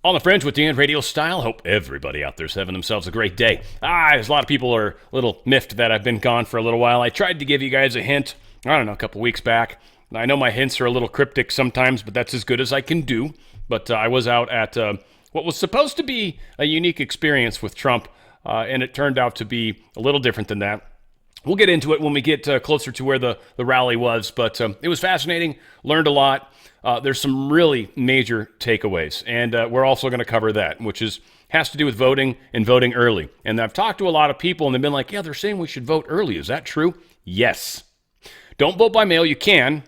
On the Fringe with Dan Radio Style. Hope everybody out there's having themselves a great day. There's a lot of people are a little miffed that I've been gone for a little while. I tried to give you guys a hint, I don't know, a couple weeks back. I know my hints are a little cryptic sometimes, but that's as good as I can do. But I was out at what was supposed to be a unique experience with Trump, and it turned out to be a little different than that. We'll get into it when we get closer to where the rally was, but it was fascinating, learned a lot. There's some really major takeaways, and we're also going to cover that, which has to do with voting and voting early. And I've talked to a lot of people, and they've been like, yeah, they're saying we should vote early. Is that true? Yes. Don't vote by mail. You can,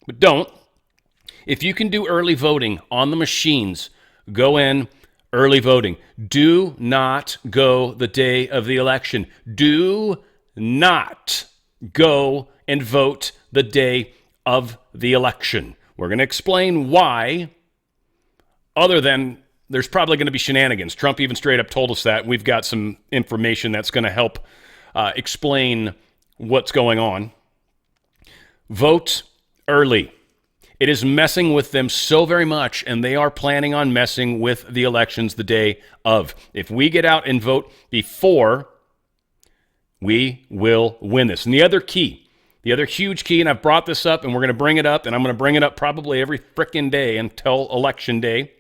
but don't. If you can do early voting on the machines, go in early voting. Do not go the day of the election. Do not go and vote the day of the election. We're going to explain why, other than there's probably going to be shenanigans. Trump even straight up told us that. We've got some information that's going to help explain what's going on. Vote early. It is messing with them so very much, and they are planning on messing with the elections the day of. If we get out and vote before, we will win this. And the other huge key, and I've brought this up, and we're going to bring it up, and I'm going to bring it up probably every frickin' day until Election Day.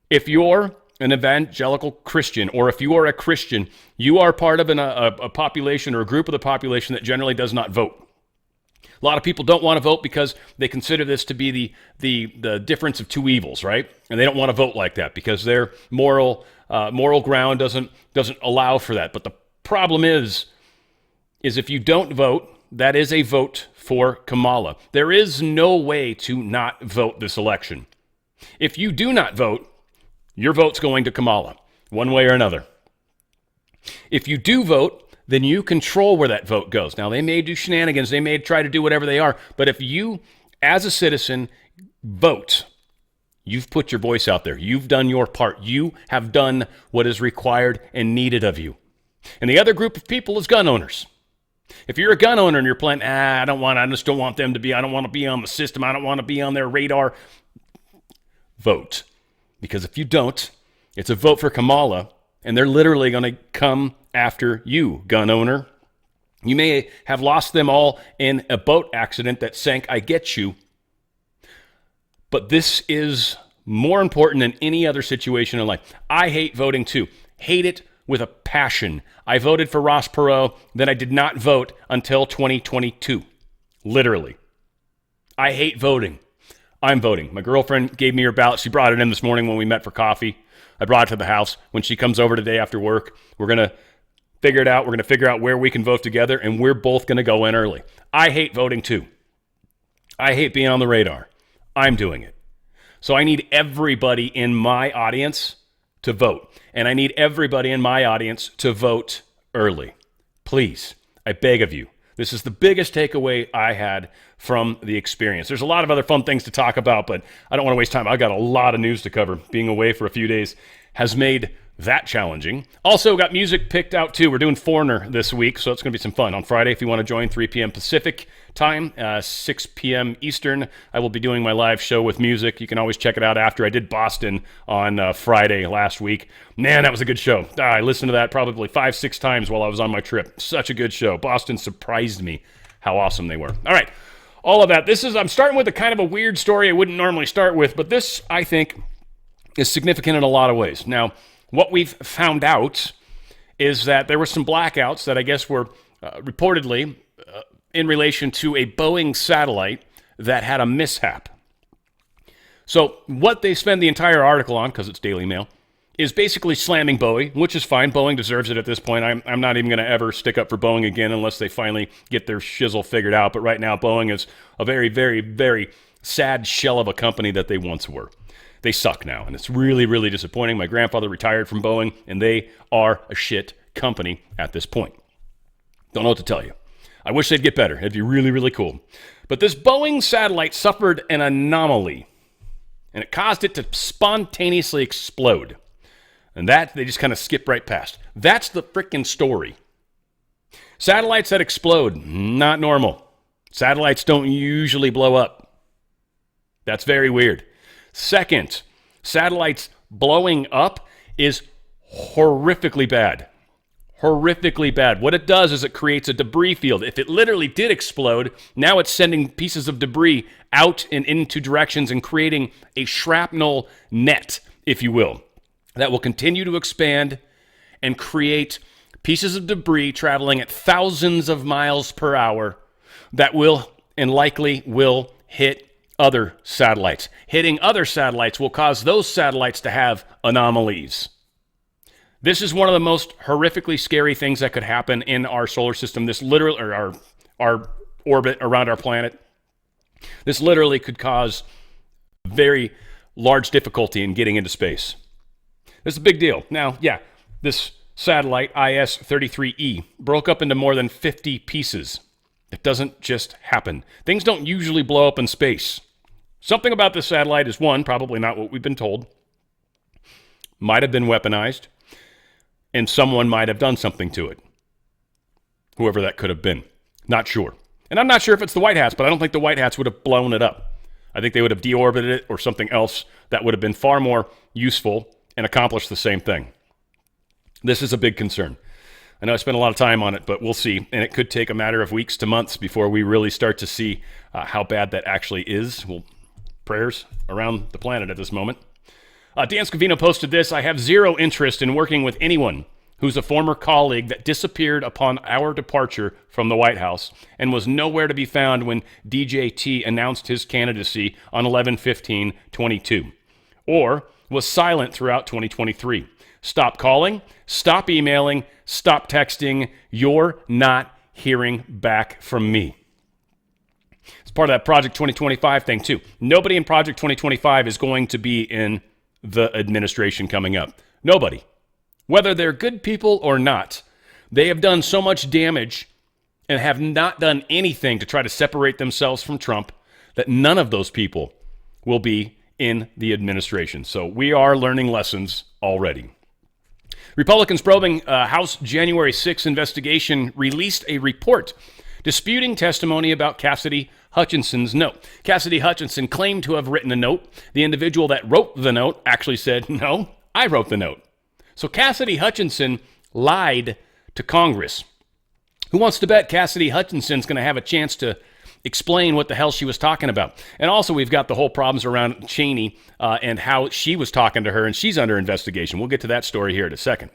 If you're an evangelical Christian, or if you are a Christian, you are part of a population or a group of the population that generally does not vote. A lot of people don't want to vote because they consider this to be the difference of two evils, right? And they don't want to vote like that because their moral ground doesn't allow for that. But the problem is if you don't vote, that is a vote for Kamala. There is no way to not vote this election. If you do not vote, your vote's going to Kamala, one way or another. If you do vote, then you control where that vote goes. Now, they may do shenanigans. They may try to do whatever they are. But if you, as a citizen, vote, you've put your voice out there. You've done your part. You have done what is required and needed of you. And the other group of people is gun owners. If you're a gun owner and you're playing, I just don't want them to be, I don't want to be on the system. I don't want to be on their radar. Vote. Because if you don't, it's a vote for Kamala, and they're literally going to come after you, gun owner. You may have lost them all in a boat accident that sank, I get you. But this is more important than any other situation in life. I hate voting too. Hate it with a passion. I voted for Ross Perot, then I did not vote until 2022. Literally. I hate voting. I'm voting. My girlfriend gave me her ballot. She brought it in this morning when we met for coffee. I brought it to the house. When she comes over today after work, we're going to figure it out. We're going to figure out where we can vote together, and we're both going to go in early. I hate voting too. I hate being on the radar. I'm doing it. So I need everybody in my audience to vote. And I need everybody in my audience to vote early. Please, I beg of you. This is the biggest takeaway I had from the experience. There's a lot of other fun things to talk about, but I don't want to waste time. I've got a lot of news to cover. Being away for a few days has made that challenging. Also, got music picked out too. We're doing Foreigner this week, so it's going to be some fun. On Friday, if you want to join, 3 p.m. Pacific time, 6 p.m. Eastern, I will be doing my live show with music. You can always check it out after. I did Boston on Friday last week. Man, that was a good show. I listened to that probably 5-6 times while I was on my trip. Such a good show. Boston surprised me how awesome they were. All right, all of that. I'm starting with a kind of a weird story I wouldn't normally start with, but this, I think, is significant in a lot of ways. Now, what we've found out is that there were some blackouts that I guess were reportedly in relation to a Boeing satellite that had a mishap. So what they spend the entire article on, because it's Daily Mail, is basically slamming Boeing, which is fine. Boeing deserves it at this point. I'm not even going to ever stick up for Boeing again unless they finally get their shizzle figured out. But right now, Boeing is a very, very, very sad shell of a company that they once were. They suck now, and it's really, really disappointing. My grandfather retired from Boeing, and they are a shit company at this point. Don't know what to tell you. I wish they'd get better. It'd be really, really cool. But this Boeing satellite suffered an anomaly, and it caused it to spontaneously explode. And that, they just kind of skip right past. That's the frickin' story. Satellites that explode, not normal. Satellites don't usually blow up. That's very weird. Second, Satellites blowing up is horrifically bad. Horrifically bad. What it does is it creates a debris field. If it literally did explode, now it's sending pieces of debris out and into directions and creating a shrapnel net, if you will, that will continue to expand and create pieces of debris traveling at thousands of miles per hour that will and likely will hit other satellites. Hitting other satellites will cause those satellites to have anomalies. This is one of the most horrifically scary things that could happen in our solar system. This literally, or our orbit around our planet. This literally could cause very large difficulty in getting into space. This is a big deal. Now, yeah, this satellite, IS-33E, broke up into more than 50 pieces. It doesn't just happen. Things don't usually blow up in space. Something about this satellite is, one, probably not what we've been told. Might have been weaponized. And someone might have done something to it. Whoever that could have been. Not sure. And I'm not sure if it's the White Hats, but I don't think the White Hats would have blown it up. I think they would have deorbited it or something else that would have been far more useful and accomplished the same thing. This is a big concern. I know I spent a lot of time on it, but we'll see. And it could take a matter of weeks to months before we really start to see how bad that actually is. Well, prayers around the planet at this moment. Dan Scavino posted this: I have zero interest in working with anyone who's a former colleague that disappeared upon our departure from the White House and was nowhere to be found when DJT announced his candidacy on 11/15/22, or was silent throughout 2023. Stop calling, stop emailing, stop texting. You're not hearing back from me. It's part of that Project 2025 thing, too. Nobody in Project 2025 is going to be in the administration coming up. Nobody. Whether they're good people or not, they have done so much damage and have not done anything to try to separate themselves from Trump that none of those people will be in the administration. So we are learning lessons already. Republicans probing House January 6 investigation released a report disputing testimony about Cassidy Hutchinson's note. Cassidy Hutchinson claimed to have written a note. The individual that wrote the note actually said, no, I wrote the note. So Cassidy Hutchinson lied to Congress. Who wants to bet Cassidy Hutchinson's going to have a chance to explain what the hell she was talking about? And also, we've got the whole problems around Cheney and how she was talking to her, and she's under investigation. We'll get to that story here in a second.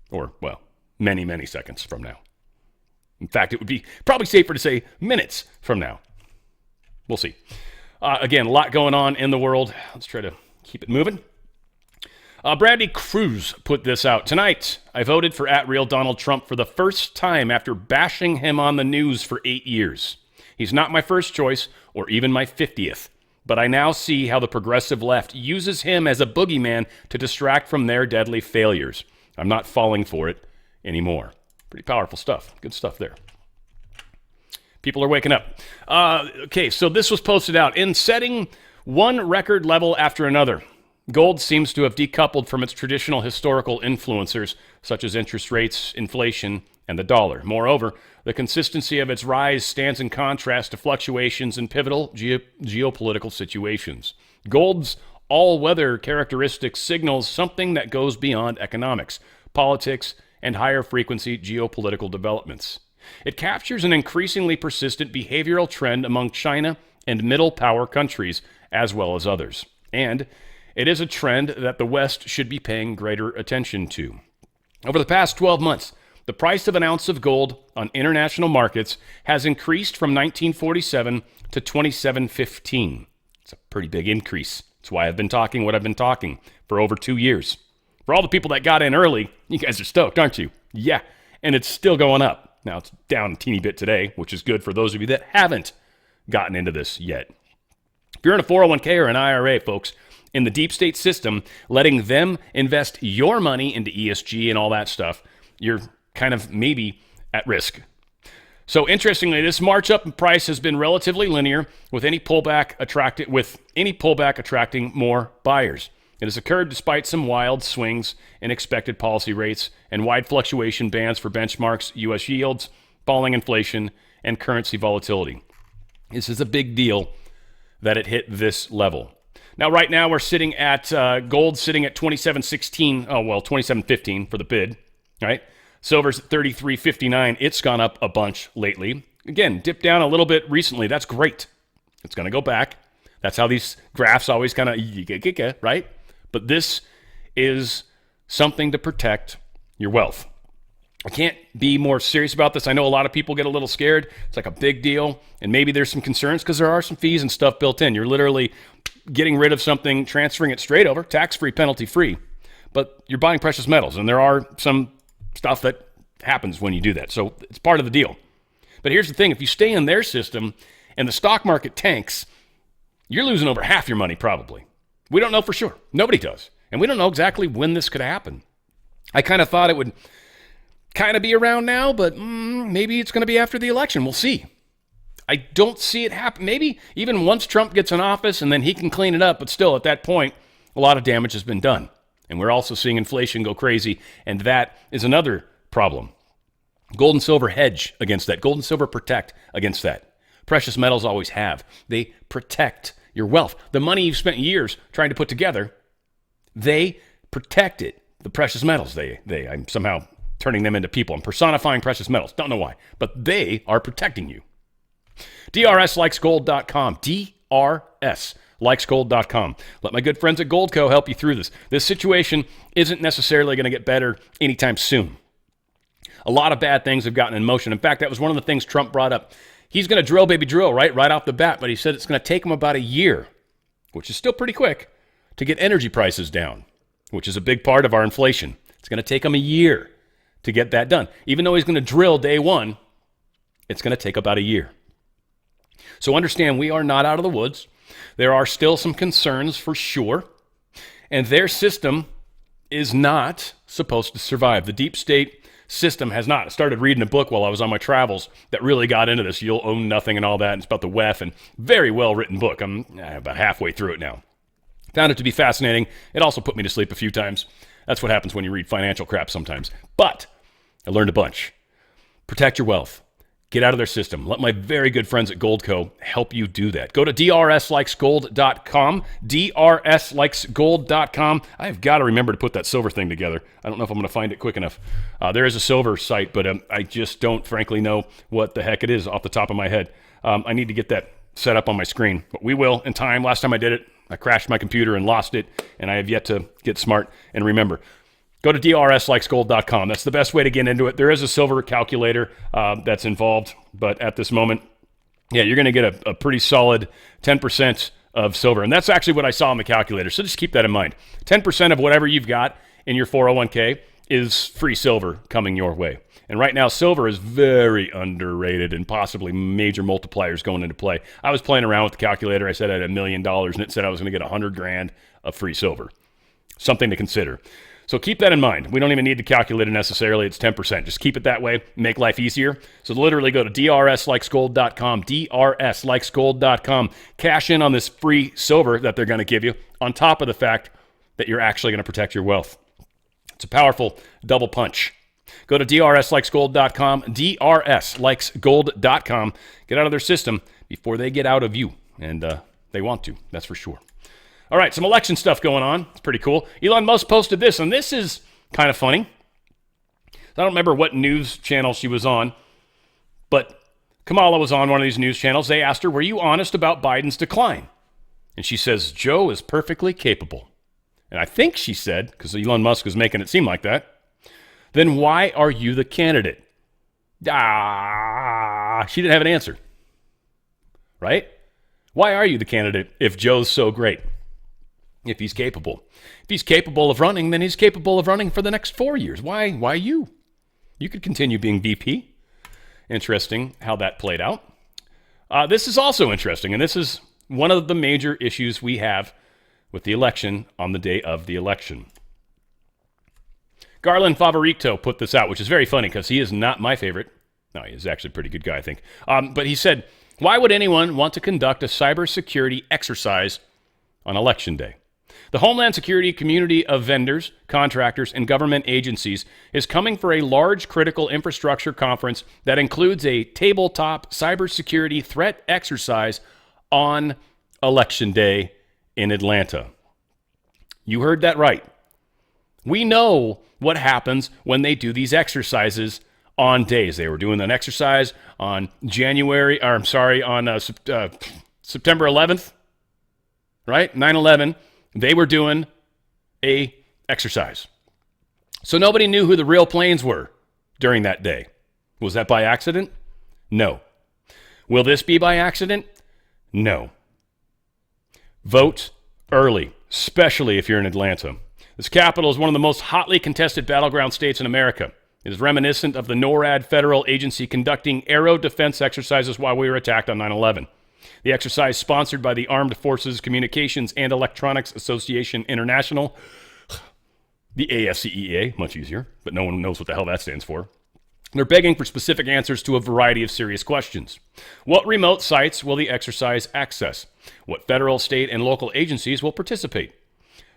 Or, well, many, many seconds from now. In fact, it would be probably safer to say minutes from now. We'll see. Again, a lot going on in the world. Let's try to keep it moving. Brandy Cruz put this out. Tonight, I voted for @Real Donald Trump for the first time after bashing him on the news for 8 years. He's not my first choice or even my 50th, but I now see how the progressive left uses him as a boogeyman to distract from their deadly failures. I'm not falling for it anymore. Pretty powerful stuff. Good stuff there. People are waking up. Okay, so this was posted out. In setting one record level after another, gold seems to have decoupled from its traditional historical influencers, such as interest rates, inflation, and the dollar. Moreover, the consistency of its rise stands in contrast to fluctuations in pivotal geopolitical situations. Gold's all-weather characteristics signals something that goes beyond economics, politics, and higher-frequency geopolitical developments. It captures an increasingly persistent behavioral trend among China and middle-power countries, as well as others. And it is a trend that the West should be paying greater attention to. Over the past 12 months, the price of an ounce of gold on international markets has increased from 1947 to 2715. It's a pretty big increase. That's why I've been talking what I've been talking for over 2 years. For all the people that got in early, you guys are stoked, aren't you? Yeah, and it's still going up. Now, it's down a teeny bit today, which is good for those of you that haven't gotten into this yet. If you're in a 401k or an IRA, folks, in the deep state system, letting them invest your money into ESG and all that stuff, you're kind of maybe at risk. So interestingly, this march up in price has been relatively linear, with any pullback attracting more buyers. It has occurred despite some wild swings in expected policy rates and wide fluctuation bands for benchmarks, U.S. yields, falling inflation, and currency volatility. This is a big deal that it hit this level. Now, right now, we're sitting at gold sitting at 27.16. Oh, well, 27.15 for the bid, right? Silver's at 33.59. It's gone up a bunch lately. Again, dipped down a little bit recently. That's great. It's going to go back. That's how these graphs always kind of, right? But this is something to protect your wealth. I can't be more serious about this. I know a lot of people get a little scared. It's like a big deal, and maybe there's some concerns because there are some fees and stuff built in. You're literally getting rid of something, transferring it straight over, tax-free, penalty-free, but you're buying precious metals, and there are some stuff that happens when you do that. So it's part of the deal. But here's the thing. If you stay in their system and the stock market tanks, you're losing over half your money probably. We don't know for sure. Nobody does. And we don't know exactly when this could happen. I kind of thought it would kind of be around now, but maybe it's going to be after the election. We'll see. I don't see it happen. Maybe even once Trump gets in office and then he can clean it up, but still at that point, a lot of damage has been done. And we're also seeing inflation go crazy, and that is another problem. Gold and silver hedge against that. Gold and silver protect against that. Precious metals always have. They protect your wealth. The money you've spent years trying to put together, they protect it. The precious metals, I'm somehow turning them into people. I'm personifying precious metals. Don't know why, but they are protecting you. DRSlikesgold.com. DRSlikesgold.com. Let my good friends at Goldco help you through this. This situation isn't necessarily going to get better anytime soon. A lot of bad things have gotten in motion. In fact, that was one of the things Trump brought up. He's going to drill, baby, drill, right off the bat, but he said it's going to take him about a year, which is still pretty quick, to get energy prices down, which is a big part of our inflation. It's going to take him a year to get that done. Even though he's going to drill day one, it's going to take about a year. So understand, we are not out of the woods. There are still some concerns for sure, and their system is not supposed to survive. The deep state system has not. I started reading a book while I was on my travels that really got into this. You'll own nothing and all that. And it's about the WEF, and very well written book. I'm about halfway through it now. Found it to be fascinating. It also put me to sleep a few times. That's what happens when you read financial crap sometimes. But I learned a bunch. Protect your wealth. Get out of their system. Let my very good friends at Goldco help you do that. Go to drslikesgold.com, drslikesgold.com. I've got to remember to put that silver thing together. I don't know if I'm going to find it quick enough. There is a silver site, but I just don't frankly know what the heck it is off the top of my head. I need to get that set up on my screen, but we will in time. Last time I did it, I crashed my computer and lost it, and I have yet to get smart and remember. Go to drslikesgold.com. That's the best way to get into it. There is a silver calculator that's involved, but at this moment, yeah, you're going to get a pretty solid 10% of silver. And that's actually what I saw on the calculator. So just keep that in mind. 10% of whatever you've got in your 401k is free silver coming your way. And right now, silver is very underrated and possibly major multipliers going into play. I was playing around with the calculator. I said I had $1 million, and it said I was going to get $100,000 of free silver. Something to consider. So keep that in mind. We don't even need to calculate it necessarily. It's 10%. Just keep it that way. Make life easier. So literally go to drslikesgold.com, drslikesgold.com. Cash in on this free silver that they're going to give you on top of the fact that you're actually going to protect your wealth. It's a powerful double punch. Go to drslikesgold.com, drslikesgold.com. Get out of their system before they get out of you. And they want to, that's for sure. All right, some election stuff going on. It's pretty cool. Elon Musk posted this, and this is kind of funny. I don't remember what news channel she was on, but Kamala was on one of these news channels. They asked her, were you honest about Biden's decline? And she says, Joe is perfectly capable. And I think she said, because Elon Musk was making it seem like that, then why are you the candidate? She didn't have an answer. Right? Why are you the candidate if Joe's so great? If he's capable. If he's capable of running, then he's capable of running for the next 4 years. Why you? You could continue being VP. Interesting how that played out. This is also interesting, and this is one of the major issues we have with the election on the day of the election. Garland Favorito put this out, which is very funny because he is not my favorite. No, he is actually a pretty good guy, I think. But he said, why would anyone want to conduct a cybersecurity exercise on Election Day? The Homeland Security community of vendors, contractors, and government agencies is coming for a large critical infrastructure conference that includes a tabletop cybersecurity threat exercise on Election Day in Atlanta. You heard that right. We know what happens when they do these exercises on days. They were doing an exercise on September 11th, right? 9/11. They were doing a exercise. So nobody knew who the real planes were during that day. Was that by accident? No. Will this be by accident? No. Vote early, especially if you're in Atlanta. This capital is one of the most hotly contested battleground states in America. It is reminiscent of the NORAD federal agency conducting aero defense exercises while we were attacked on 9/11. The exercise, sponsored by the Armed Forces Communications and Electronics Association International, the AFCEA, much easier, but no one knows what the hell that stands for. They're begging for specific answers to a variety of serious questions. What remote sites will the exercise access? What federal, state, and local agencies will participate?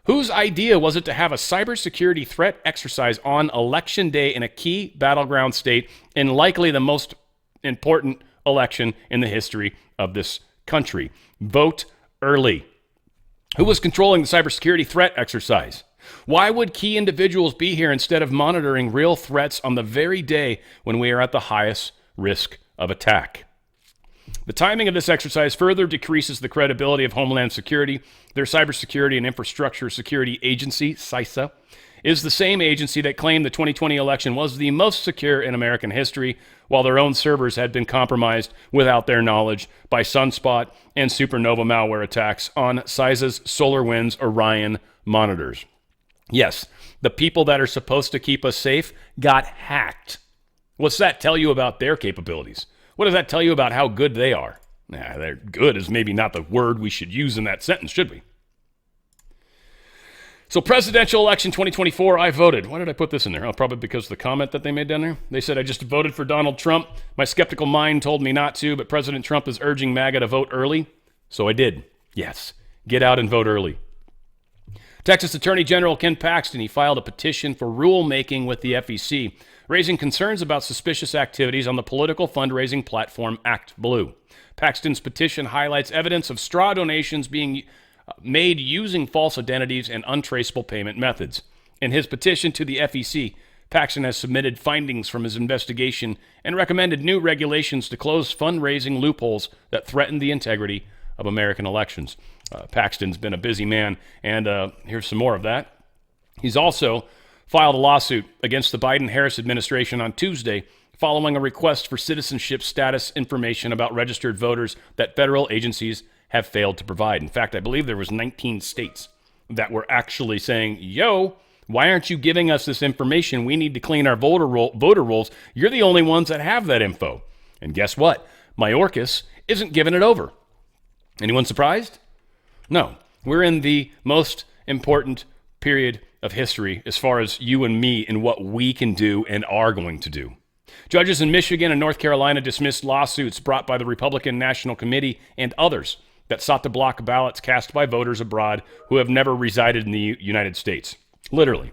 Whose idea was it to have a cybersecurity threat exercise on election day in a key battleground state and likely the most important election in the history of this country? Vote early. Who was controlling the cybersecurity threat exercise? Why would key individuals be here instead of monitoring real threats on the very day when we are at the highest risk of attack? The timing of this exercise further decreases the credibility of Homeland Security. Their Cybersecurity and Infrastructure Security Agency, CISA, is the same agency that claimed the 2020 election was the most secure in American history, while their own servers had been compromised without their knowledge by sunspot and supernova malware attacks on CISA's SolarWinds Orion monitors. Yes, the people that are supposed to keep us safe got hacked. What's that tell you about their capabilities? What does that tell you about how good they are? They're good is maybe not the word we should use in that sentence, should we? So presidential election 2024, I voted. Why did I put this in there? Oh, probably because of the comment that they made down there. They said, I just voted for Donald Trump. My skeptical mind told me not to, but President Trump is urging MAGA to vote early. So I did. Yes, get out and vote early. Texas Attorney General Ken Paxton, he filed a petition for rulemaking with the FEC, raising concerns about suspicious activities on the political fundraising platform ActBlue. Paxton's petition highlights evidence of straw donations being made using false identities and untraceable payment methods. In his petition to the FEC, Paxton has submitted findings from his investigation and recommended new regulations to close fundraising loopholes that threaten the integrity of American elections. Paxton's been a busy man, and here's some more of that. He's also filed a lawsuit against the Biden-Harris administration on Tuesday following a request for citizenship status information about registered voters that federal agencies have failed to provide. In fact, I believe there was 19 states that were actually saying, yo, why aren't you giving us this information? We need to clean our voter rolls. You're the only ones that have that info. And guess what? Mayorkas isn't giving it over. Anyone surprised? No. We're in the most important period of history as far as you and me and what we can do and are going to do. Judges in Michigan and North Carolina dismissed lawsuits brought by the Republican National Committee and others that sought to block ballots cast by voters abroad who have never resided in the United States. Literally.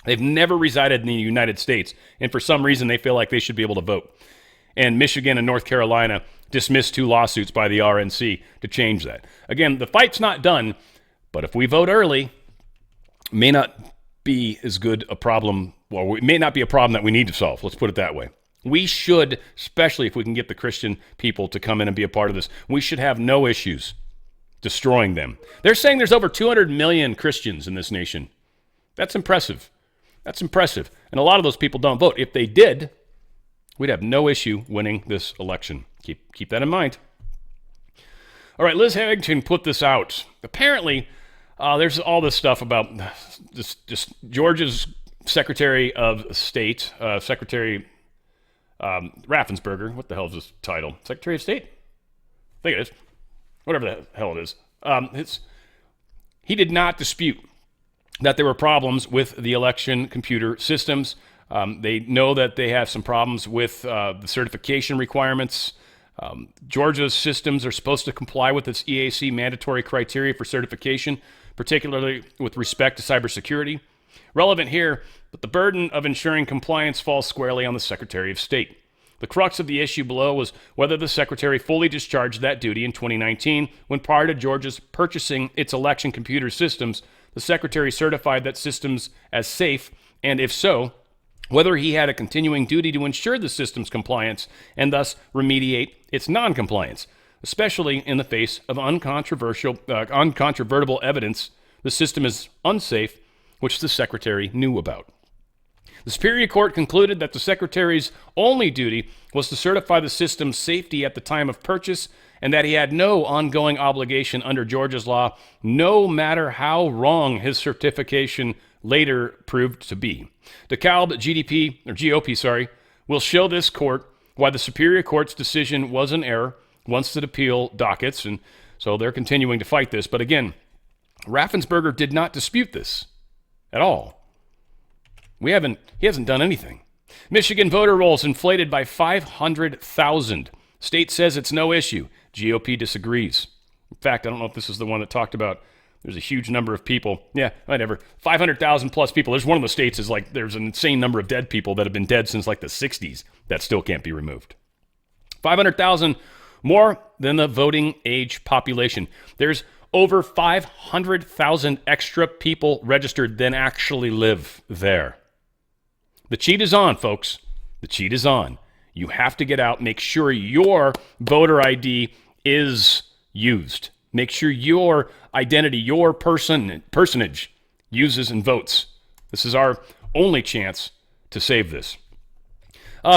They've never resided in the United States, and for some reason they feel like they should be able to vote. And Michigan and North Carolina dismissed 2 lawsuits by the RNC to change that. Again, the fight's not done, but if we vote early, it may not be as good a problem, well, it may not be a problem that we need to solve. Let's put it that way. We should, especially if we can get the Christian people to come in and be a part of this, we should have no issues destroying them. They're saying there's over 200 million Christians in this nation. That's impressive. That's impressive. And a lot of those people don't vote. If they did, we'd have no issue winning this election. Keep that in mind. All right, Liz Harrington put this out. Apparently, there's all this stuff about just Georgia's Secretary of State, Secretary Raffensperger. What the hell is his title? Secretary of State? I think it is. Whatever the hell it is. He did not dispute that there were problems with the election computer systems. They know that they have some problems with the certification requirements. Georgia's systems are supposed to comply with its EAC mandatory criteria for certification, particularly with respect to cybersecurity. Relevant here, but the burden of ensuring compliance falls squarely on the Secretary of State. The crux of the issue below was whether the Secretary fully discharged that duty in 2019 when, prior to Georgia's purchasing its election computer systems, the Secretary certified that systems as safe, and if so, whether he had a continuing duty to ensure the system's compliance and thus remediate its non-compliance, especially in the face of uncontrovertible evidence the system is unsafe, which the Secretary knew about. The Superior Court concluded that the Secretary's only duty was to certify the system's safety at the time of purchase and that he had no ongoing obligation under Georgia's law, no matter how wrong his certification later proved to be. DeKalb GOP will show this court why the Superior Court's decision was an error once the appeal dockets, and so they're continuing to fight this. But again, Raffensperger did not dispute this at all. He hasn't done anything. Michigan voter rolls inflated by 500,000. State says it's no issue. GOP disagrees. In fact, I don't know if this is the one that talked about there's a huge number of people. Yeah, whatever. 500,000 plus people. There's one of the states is like there's an insane number of dead people that have been dead since like the 60s that still can't be removed. 500,000 more than the voting age population. There's over 500,000 extra people registered than actually live there. The cheat is on, folks. The cheat is on. You have to get out, make sure your voter ID is used. Make sure your identity, your personage uses and votes. This is our only chance to save this.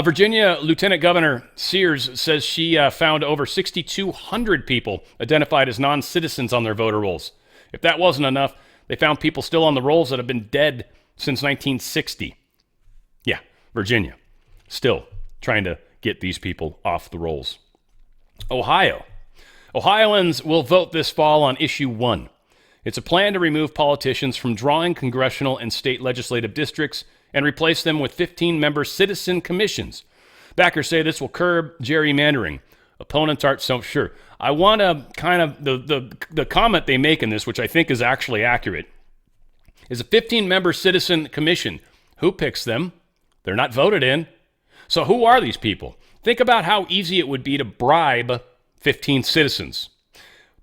Virginia Lieutenant Governor Sears says she found over 6,200 people identified as non-citizens on their voter rolls. If that wasn't enough, they found people still on the rolls that have been dead since 1960. Yeah, Virginia, still trying to get these people off the rolls. Ohio. Ohioans will vote this fall on Issue 1. It's a plan to remove politicians from drawing congressional and state legislative districts and replace them with 15-member citizen commissions. Backers say this will curb gerrymandering. Opponents aren't so sure. I want to kind of, the comment they make in this, which I think is actually accurate, is a 15-member citizen commission. Who picks them? They're not voted in. So who are these people? Think about how easy it would be to bribe 15 citizens.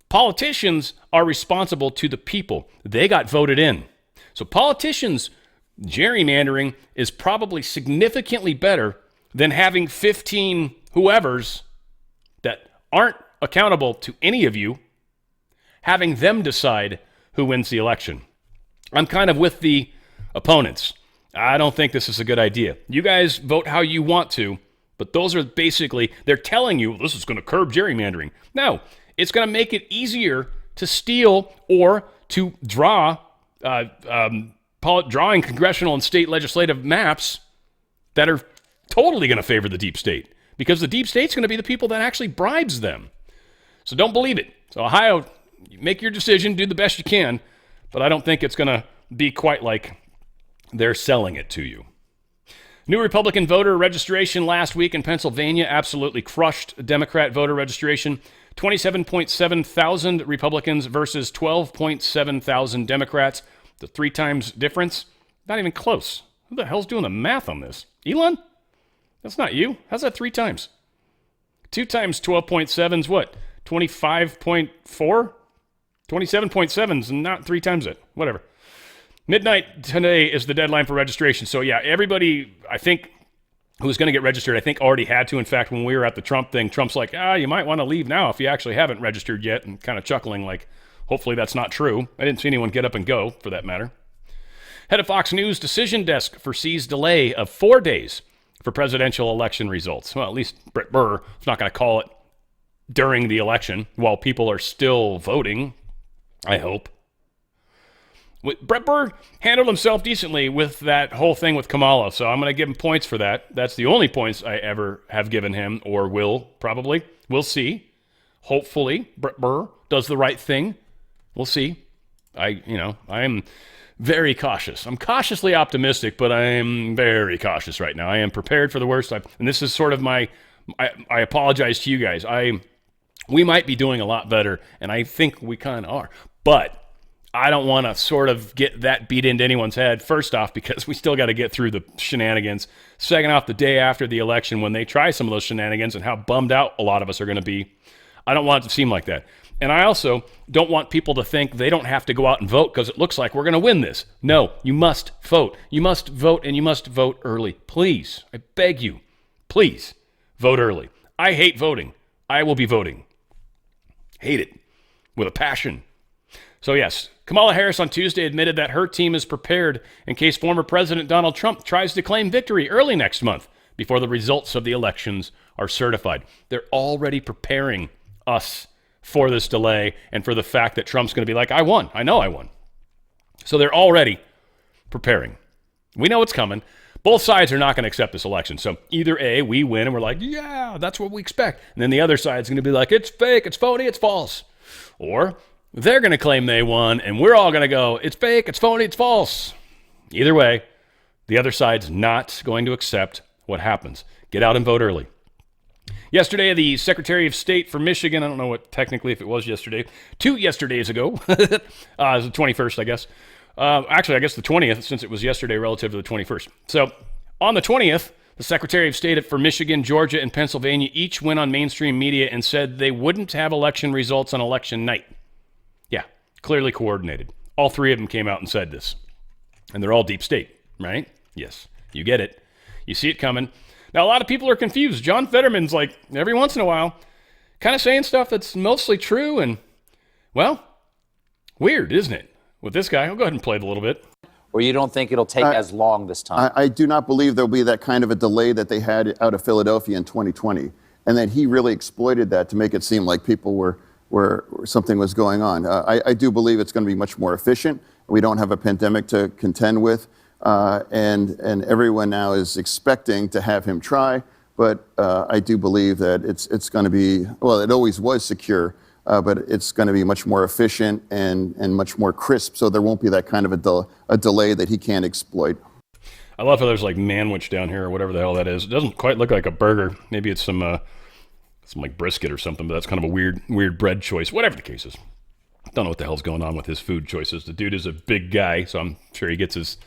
Politicians are responsible to the people. They got voted in. So politicians gerrymandering is probably significantly better than having 15 whoever's that aren't accountable to any of you, having them decide who wins the election. I'm kind of with the opponents. I don't think this is a good idea. You guys vote how you want to, but those are basically, they're telling you this is going to curb gerrymandering. No, it's going to make it easier to steal or to drawing congressional and state legislative maps that are totally going to favor the deep state, because the deep state's going to be the people that actually bribes them. So don't believe it. So Ohio, make your decision, do the best you can, but I don't think it's going to be quite like they're selling it to you. New Republican voter registration last week in Pennsylvania absolutely crushed Democrat voter registration. 27.7 thousand Republicans versus 12.7 thousand Democrats. The 3 times difference? Not even close. Who the hell's doing the math on this? Elon? That's not you. How's that 3 times? 2 times 12.7 is what? 25.4? 27.7 is not 3 times it. Whatever. Midnight today is the deadline for registration. So yeah, everybody, I think, who's going to get registered, I think already had to. In fact, when we were at the Trump thing, Trump's like, you might want to leave now if you actually haven't registered yet, and kind of chuckling like, hopefully that's not true. I didn't see anyone get up and go, for that matter. Head of Fox News decision desk foresees delay of 4 days for presidential election results. Well, at least Brett Burr is not going to call it during the election while people are still voting, I hope. Brett Burr handled himself decently with that whole thing with Kamala, so I'm going to give him points for that. That's the only points I ever have given him, or will, probably. We'll see. Hopefully, Brett Burr does the right thing. We'll see. I am very cautious. I'm cautiously optimistic, but I am very cautious right now. I am prepared for the worst. And this is sort of I apologize to you guys. We might be doing a lot better, and I think we kind of are. But I don't want to sort of get that beat into anyone's head. First off, because we still got to get through the shenanigans. Second off, the day after the election, when they try some of those shenanigans and how bummed out a lot of us are going to be, I don't want it to seem like that. And I also don't want people to think they don't have to go out and vote because it looks like we're going to win this. No, you must vote. You must vote, and you must vote early. Please, I beg you, please vote early. I hate voting. I will be voting. Hate it with a passion. So yes, Kamala Harris on Tuesday admitted that her team is prepared in case former President Donald Trump tries to claim victory early next month before the results of the elections are certified. They're already preparing us for this delay and for the fact that Trump's going to be like, I won. I know I won. So they're already preparing. We know it's coming. Both sides are not going to accept this election. So either A, we win and we're like, yeah, that's what we expect. And then the other side's going to be like, it's fake, it's phony, it's false. Or they're going to claim they won and we're all going to go, it's fake, it's phony, it's false. Either way, the other side's not going to accept what happens. Get out and vote early. Yesterday, the Secretary of State for Michigan, I don't know what technically if it was yesterday, 2 yesterdays ago, it was the 21st, I guess. Actually, I guess the 20th, since it was yesterday relative to the 21st. So on the 20th, the Secretary of State for Michigan, Georgia, and Pennsylvania each went on mainstream media and said they wouldn't have election results on election night. Yeah, clearly coordinated. All three of them came out and said this. And they're all deep state, right? Yes, you get it. You see it coming. Now, a lot of people are confused. John Fetterman's like, every once in a while, kind of saying stuff that's mostly true and, well, weird, isn't it? With this guy, I'll go ahead and play it a little bit. Or you don't think it'll take as long this time? I do not believe there'll be that kind of a delay that they had out of Philadelphia in 2020, and that he really exploited that to make it seem like people were something was going on. I do believe it's going to be much more efficient. We don't have a pandemic to contend with. And everyone now is expecting to have him try, but I do believe that it's going to be, well, it always was secure, but it's going to be much more efficient and much more crisp, so there won't be that kind of a delay that he can't exploit. I love how there's like manwich down here or whatever the hell that is. It doesn't quite look like a burger. Maybe it's some like brisket or something, but that's kind of a weird bread choice. Whatever the case is. Don't know what the hell's going on with his food choices. The dude is a big guy, so I'm sure he gets his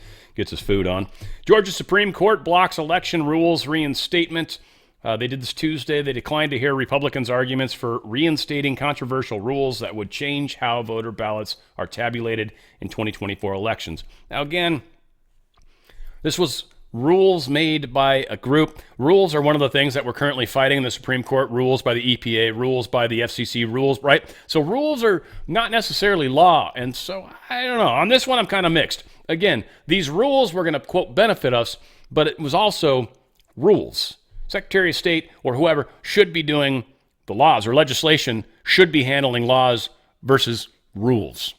food on. Georgia Supreme Court blocks election rules reinstatement. They did this Tuesday. They declined to hear Republicans' arguments for reinstating controversial rules that would change how voter ballots are tabulated in 2024 elections. Now, again, this was rules made by a group. Rules are one of the things that we're currently fighting in the Supreme Court. Rules by the EPA, rules by the FCC, rules, right? So rules are not necessarily law. And so, I don't know. On this one, I'm kind of mixed. Again, these rules were going to, quote, benefit us, but it was also rules. Secretary of State or whoever should be doing the laws, or legislation should be handling laws versus rules.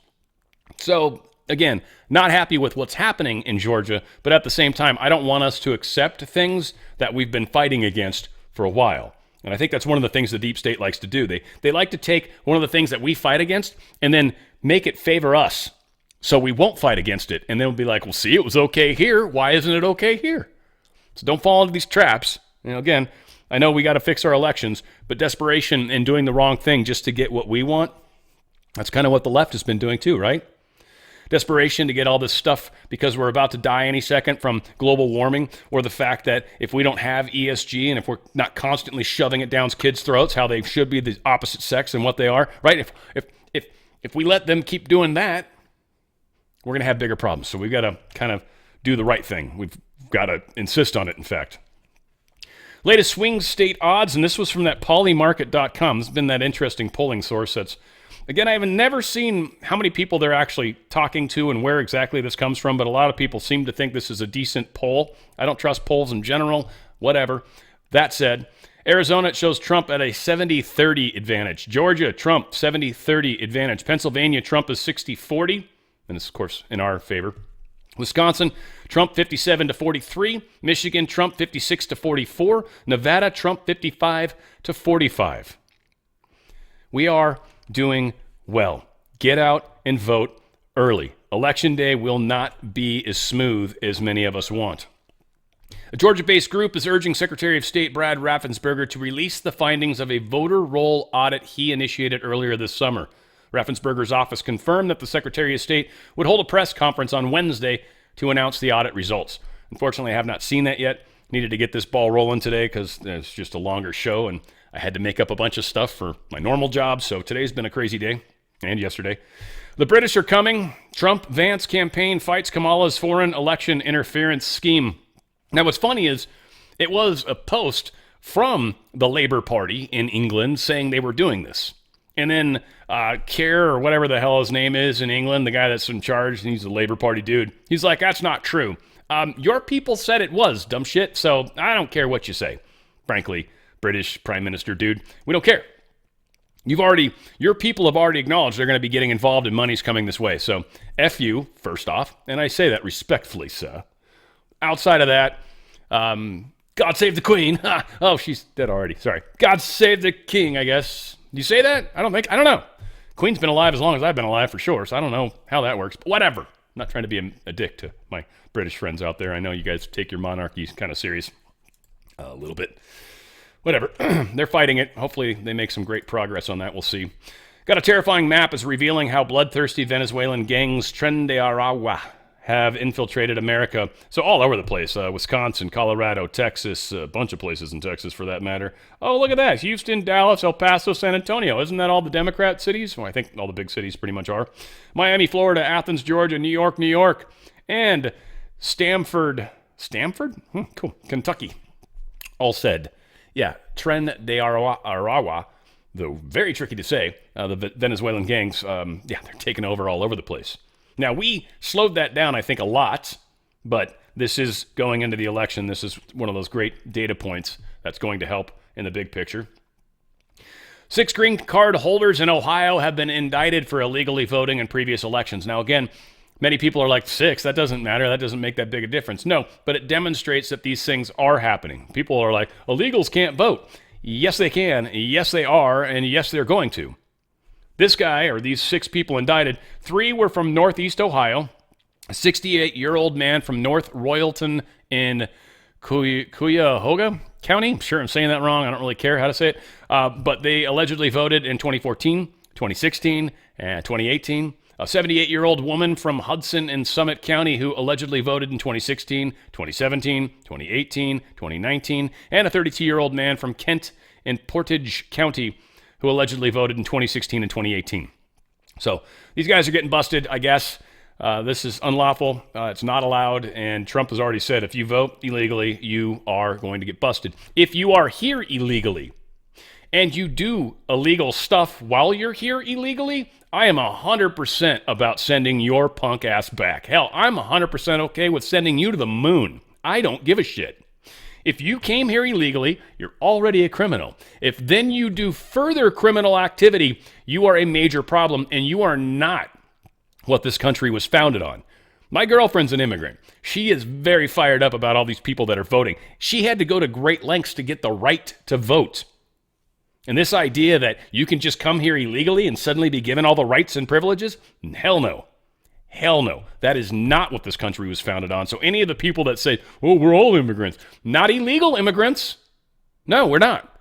So, again, not happy with what's happening in Georgia, but at the same time, I don't want us to accept things that we've been fighting against for a while. And I think that's one of the things the deep state likes to do. They like to take one of the things that we fight against and then make it favor us. So we won't fight against it. And then we'll be like, well, see, it was okay here. Why isn't it okay here? So don't fall into these traps. You know, again, I know we got to fix our elections, but desperation and doing the wrong thing just to get what we want, that's kind of what the left has been doing too, right? Desperation to get all this stuff because we're about to die any second from global warming, or the fact that if we don't have ESG and if we're not constantly shoving it down kids' throats, how they should be the opposite sex and what they are, right? If we let them keep doing that, we're going to have bigger problems. So we've got to kind of do the right thing. We've got to insist on it, in fact. Latest swing state odds, and this was from that polymarket.com. This has been that interesting polling source that's, again, I have never seen how many people they're actually talking to and where exactly this comes from, but a lot of people seem to think this is a decent poll. I don't trust polls in general, whatever. That said, Arizona, it shows Trump at a 70-30 advantage. Georgia, Trump, 70-30 advantage. Pennsylvania, Trump is 60-40, and this, of course, in our favor. Wisconsin, Trump 57-43. Michigan, Trump 56-44. Nevada, Trump 55-45. We are doing well. Get out and vote early. Election day will not be as smooth as many of us want. A Georgia-based group is urging Secretary of State Brad Raffensperger to release the findings of a voter roll audit he initiated earlier this summer. Raffensperger's office confirmed that the Secretary of State would hold a press conference on Wednesday to announce the audit results. Unfortunately, I have not seen that yet. Needed to get this ball rolling today because it's just a longer show, and I had to make up a bunch of stuff for my normal job, so today's been a crazy day, and yesterday. The British are coming. Trump-Vance campaign fights Kamala's foreign election interference scheme. Now, what's funny is it was a post from the Labour Party in England saying they were doing this. And then Kerr, or whatever the hell his name is in England, the guy that's in charge, and he's the Labour Party dude, he's like, that's not true. Your people said it was, dumb shit, so I don't care what you say. Frankly, British Prime Minister dude, we don't care. Your people have already acknowledged they're going to be getting involved and money's coming this way. So, F you, first off, and I say that respectfully, sir. Outside of that, God save the Queen. Oh, she's dead already. Sorry. God save the King, I guess. Do you say that? I don't know. Queen's been alive as long as I've been alive for sure, so I don't know how that works. But whatever. I'm not trying to be a dick to my British friends out there. I know you guys take your monarchies kind of serious. A little bit. Whatever. They're fighting it. Hopefully they make some great progress on that. We'll see. Got a terrifying map is revealing how bloodthirsty Venezuelan gangs Tren de Aragua have infiltrated America. So all over the place. Wisconsin, Colorado, Texas, a bunch of places in Texas for that matter. Oh, look at that. Houston, Dallas, El Paso, San Antonio. Isn't that all the Democrat cities? Well, I think all the big cities pretty much are. Miami, Florida, Athens, Georgia, New York, and Stamford. Stamford? Cool. Kentucky. All said. Yeah, Tren de Aragua, though very tricky to say, the Venezuelan gangs, they're taking over all over the place. Now, we slowed that down, I think, a lot, but this is going into the election. This is one of those great data points that's going to help in the big picture. 6 green card holders in Ohio have been indicted for illegally voting in previous elections. Now, again, many people are like, 6, that doesn't matter. That doesn't make that big a difference. No, but it demonstrates that these things are happening. People are like, illegals can't vote. Yes, they can. Yes, they are. And yes, they're going to. This guy, or these 6 people indicted, 3 were from Northeast Ohio, a 68-year-old man from North Royalton in Cuyahoga County. I'm sure I'm saying that wrong. I don't really care how to say it. But they allegedly voted in 2014, 2016, and 2018. A 78-year-old woman from Hudson in Summit County who allegedly voted in 2016, 2017, 2018, 2019, and a 32-year-old man from Kent in Portage County who allegedly voted in 2016 and 2018. So these guys are getting busted, I guess. This is unlawful. It's not allowed. And Trump has already said if you vote illegally, you are going to get busted. If you are here illegally and you do illegal stuff while you're here illegally, I am 100% about sending your punk ass back. Hell, I'm 100% okay with sending you to the moon. I don't give a shit. If you came here illegally, you're already a criminal. If then you do further criminal activity, you are a major problem, and you are not what this country was founded on. My girlfriend's an immigrant. She is very fired up about all these people that are voting. She had to go to great lengths to get the right to vote. And this idea that you can just come here illegally and suddenly be given all the rights and privileges? Hell no. Hell no. That is not what this country was founded on. So any of the people that say, oh, we're all immigrants, not illegal immigrants. No, we're not.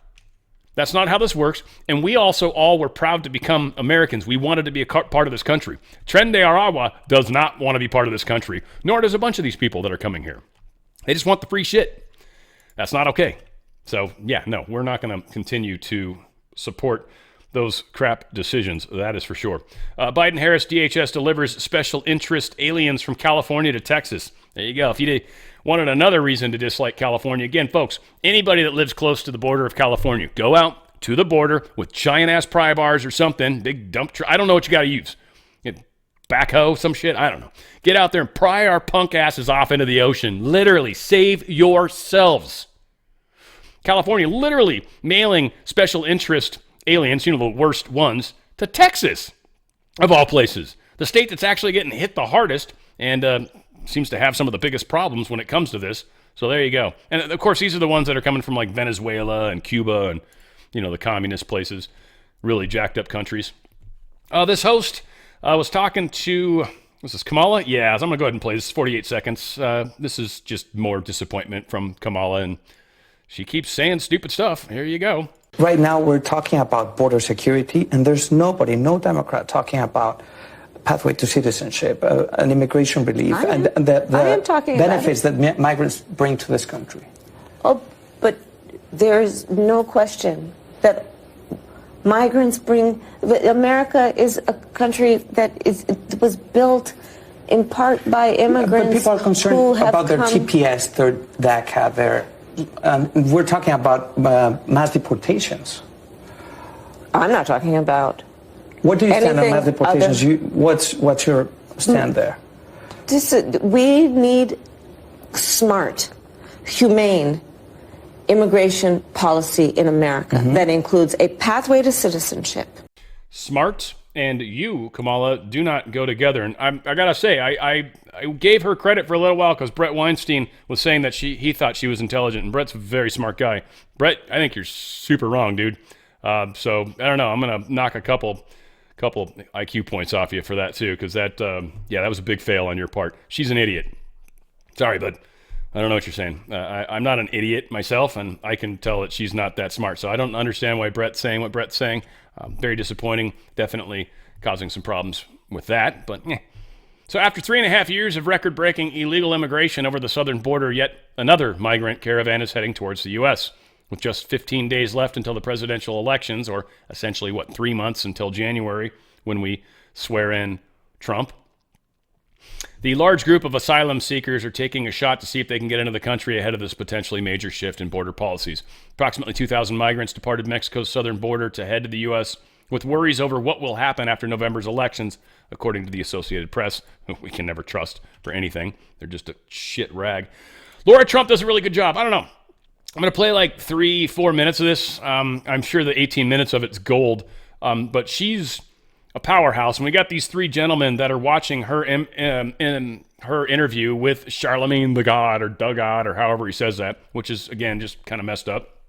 That's not how this works. And we also all were proud to become Americans. We wanted to be a part of this country. Tren de Aragua does not want to be part of this country, nor does a bunch of these people that are coming here. They just want the free shit. That's not okay. So, yeah, no, we're not going to continue to support those crap decisions. That is for sure. Biden-Harris DHS delivers special interest aliens from California to Texas. There you go. If you wanted another reason to dislike California, again, folks, anybody that lives close to the border of California, go out to the border with giant-ass pry bars or something, big dump truck. I don't know what you got to use. Backhoe, some shit, I don't know. Get out there and pry our punk asses off into the ocean. Literally, save yourselves. California literally mailing special interest aliens, the worst ones, to Texas, of all places. The state that's actually getting hit the hardest and seems to have some of the biggest problems when it comes to this. So there you go. And of course, these are the ones that are coming from like Venezuela and Cuba and, the communist places, really jacked up countries. This host was talking to, was this Kamala? Yeah, so I'm going to go ahead and play this. 48 seconds. This is just more disappointment from Kamala, and she keeps saying stupid stuff. Here you go. Right now, we're talking about border security, and there's nobody, no Democrat, talking about pathway to citizenship, and immigration relief, and the benefits that migrants bring to this country. Oh, but there's no question that migrants bring. America is a country that was built in part by immigrants. But people are concerned about their TPS, their DACA, we're talking about mass deportations. I'm not talking about. What do you stand on mass deportations? What's your stand there? We need smart, humane immigration policy in America that includes a pathway to citizenship. Smart and you, Kamala, do not go together. And I gotta say, I gave her credit for a little while because Brett Weinstein was saying that he thought she was intelligent, and Brett's a very smart guy. Brett, I think you're super wrong, dude. So I don't know. I'm gonna knock a couple IQ points off you for that too, because that was a big fail on your part. She's an idiot. Sorry, but I don't know what you're saying. I'm not an idiot myself, and I can tell that she's not that smart. So I don't understand why Brett's saying what Brett's saying. Very disappointing. Definitely causing some problems with that. But So after 3.5 years of record-breaking illegal immigration over the southern border, yet another migrant caravan is heading towards the U.S. With just 15 days left until the presidential elections, or essentially, 3 months until January when we swear in Trump. The large group of asylum seekers are taking a shot to see if they can get into the country ahead of this potentially major shift in border policies. Approximately 2,000 migrants departed Mexico's southern border to head to the U.S. with worries over what will happen after November's elections, according to the Associated Press, who we can never trust for anything. They're just a shit rag. Lara Trump does a really good job. I don't know. I'm going to play like 3-4 minutes of this. I'm sure the 18 minutes of it's gold, but she's a powerhouse. And we got these three gentlemen that are watching her in her interview with Charlemagne the God, or Dugod, or however he says that, which is, again, just kind of messed up.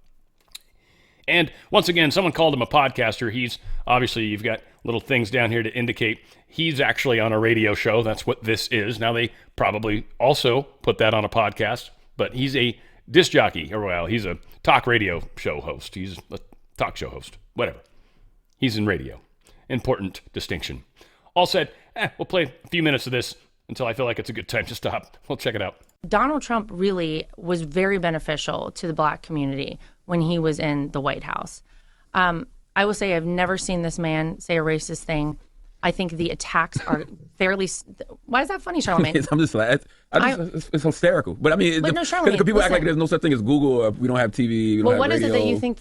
And once again, someone called him a podcaster. He's obviously, you've got little things down here to indicate he's actually on a radio show. That's what this is. Now, they probably also put that on a podcast, but he's a disc jockey, or well, he's a talk radio show host. He's a talk show host, whatever. He's in radio. Important distinction. All said, we'll play a few minutes of this until I feel like it's a good time to stop. We'll check it out. Donald Trump really was very beneficial to the black community when he was in the White House. I will say I've never seen this man say a racist thing. I think the attacks are fairly... Why is that funny, Charlemagne? I'm just like, it's hysterical. But I mean, but no, Charlemagne, people act like there's no such thing as Google, or we don't have TV, we don't have what radio. Is it that you think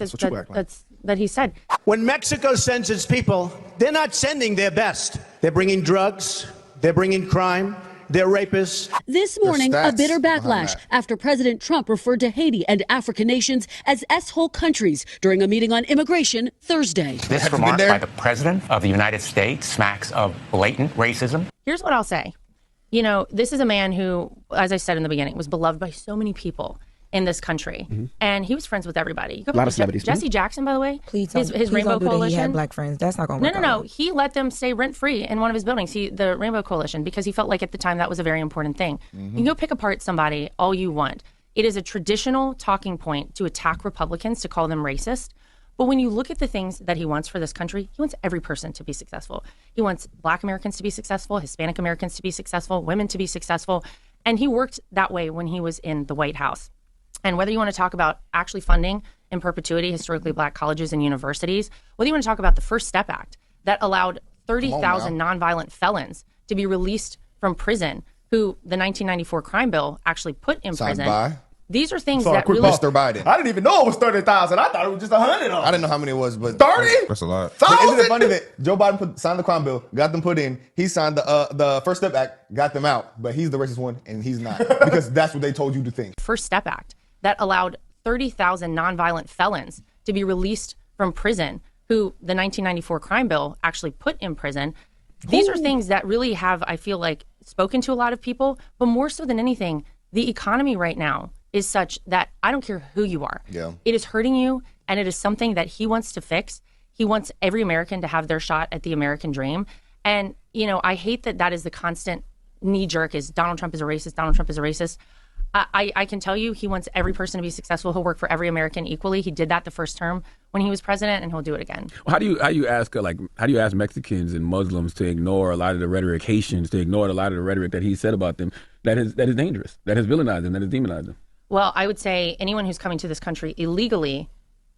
that he said? When Mexico sends its people, they're not sending their best. They're bringing drugs, they're bringing crime, they're rapists. This morning, a bitter backlash after President Trump referred to Haiti and African nations as S-hole countries during a meeting on immigration Thursday. This remark by the President of the United States smacks of blatant racism. Here's what I'll say. You know, this is a man who, as I said in the beginning, was beloved by so many people in this country, and he was friends with everybody. A lot of celebrities. Jesse Jackson, by the way, please his Rainbow don't do Coalition. That. He had black friends. That's not going to work. No. He let them stay rent free in one of his buildings. The Rainbow Coalition, because he felt like at the time that was a very important thing. You can go pick apart somebody all you want. It is a traditional talking point to attack Republicans, to call them racist. But when you look at the things that he wants for this country, he wants every person to be successful. He wants Black Americans to be successful, Hispanic Americans to be successful, women to be successful. And he worked that way when he was in the White House. And whether you want to talk about actually funding in perpetuity historically black colleges and universities, whether you want to talk about the First Step Act that allowed 30,000 nonviolent felons to be released from prison, who the 1994 crime bill actually put in prison. These are things that really... Mr. Biden. I didn't even know it was 30,000. I thought it was just 100 of them. I didn't know how many it was, but 30? That's a lot. Isn't it funny that Joe Biden signed the crime bill, got them put in, he signed the First Step Act, got them out, but he's the racist one and he's not, because that's what they told you to think. First Step Act that allowed 30,000 nonviolent felons to be released from prison, who the 1994 crime bill actually put in prison. These are things that really have, I feel like, spoken to a lot of people, but more so than anything, the economy right now is such that I don't care who you are. Yeah. It is hurting you, and it is something that he wants to fix. He wants every American to have their shot at the American dream. And, you know, I hate that that is the constant knee jerk is Donald Trump is a racist, Donald Trump is a racist. I can tell you he wants every person to be successful. He'll work for every American equally. He did that the first term when he was president, and he'll do it again. How do you ask Mexicans and Muslims to ignore a lot of the rhetoric, Haitians to ignore a lot of the rhetoric that he said about them that is dangerous, that has villainized them, that has demonized them? Well, I would say anyone who's coming to this country illegally,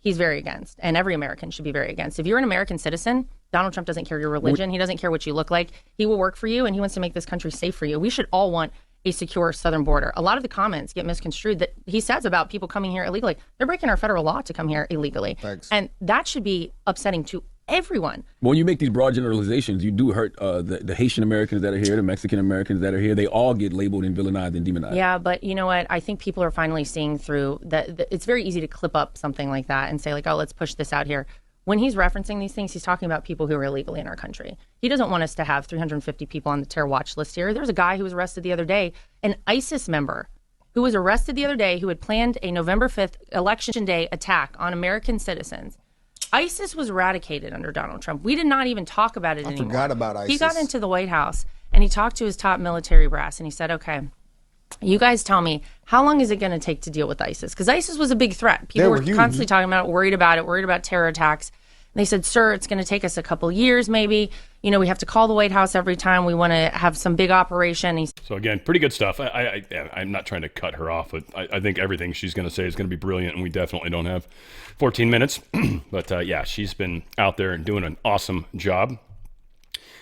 he's very against, and every American should be very against. If you're an American citizen, Donald Trump doesn't care your religion. He doesn't care what you look like. He will work for you, and he wants to make this country safe for you. We should all want a secure southern border. A lot of the comments get misconstrued that he says about people coming here illegally. They're breaking our federal law to come here illegally. Thanks. And that should be upsetting to everyone. When you make these broad generalizations, you do hurt the Haitian Americans that are here, the Mexican Americans that are here. They all get labeled and villainized and demonized. Yeah, but you know what? I think people are finally seeing through that. It's very easy to clip up something like that and say like, oh, let's push this out here. When he's referencing these things, he's talking about people who are illegally in our country. He doesn't want us to have 350 people on the terror watch list here. There's a guy who was arrested the other day, an ISIS member who was arrested the other day, who had planned a November 5th election day attack on American citizens. ISIS was eradicated under Donald Trump. We did not even talk about it anymore. I forgot about ISIS. He got into the White House and he talked to his top military brass and he said, okay, you guys tell me, how long is it going to take to deal with ISIS? Because ISIS was a big threat. People were constantly talking about it, worried about terror attacks. And they said, sir, it's going to take us a couple years maybe. You know, we have to call the White House every time we want to have some big operation. So again, pretty good stuff. I'm not trying to cut her off, but I think everything she's going to say is going to be brilliant, and we definitely don't have 14 minutes. But yeah, she's been out there and doing an awesome job.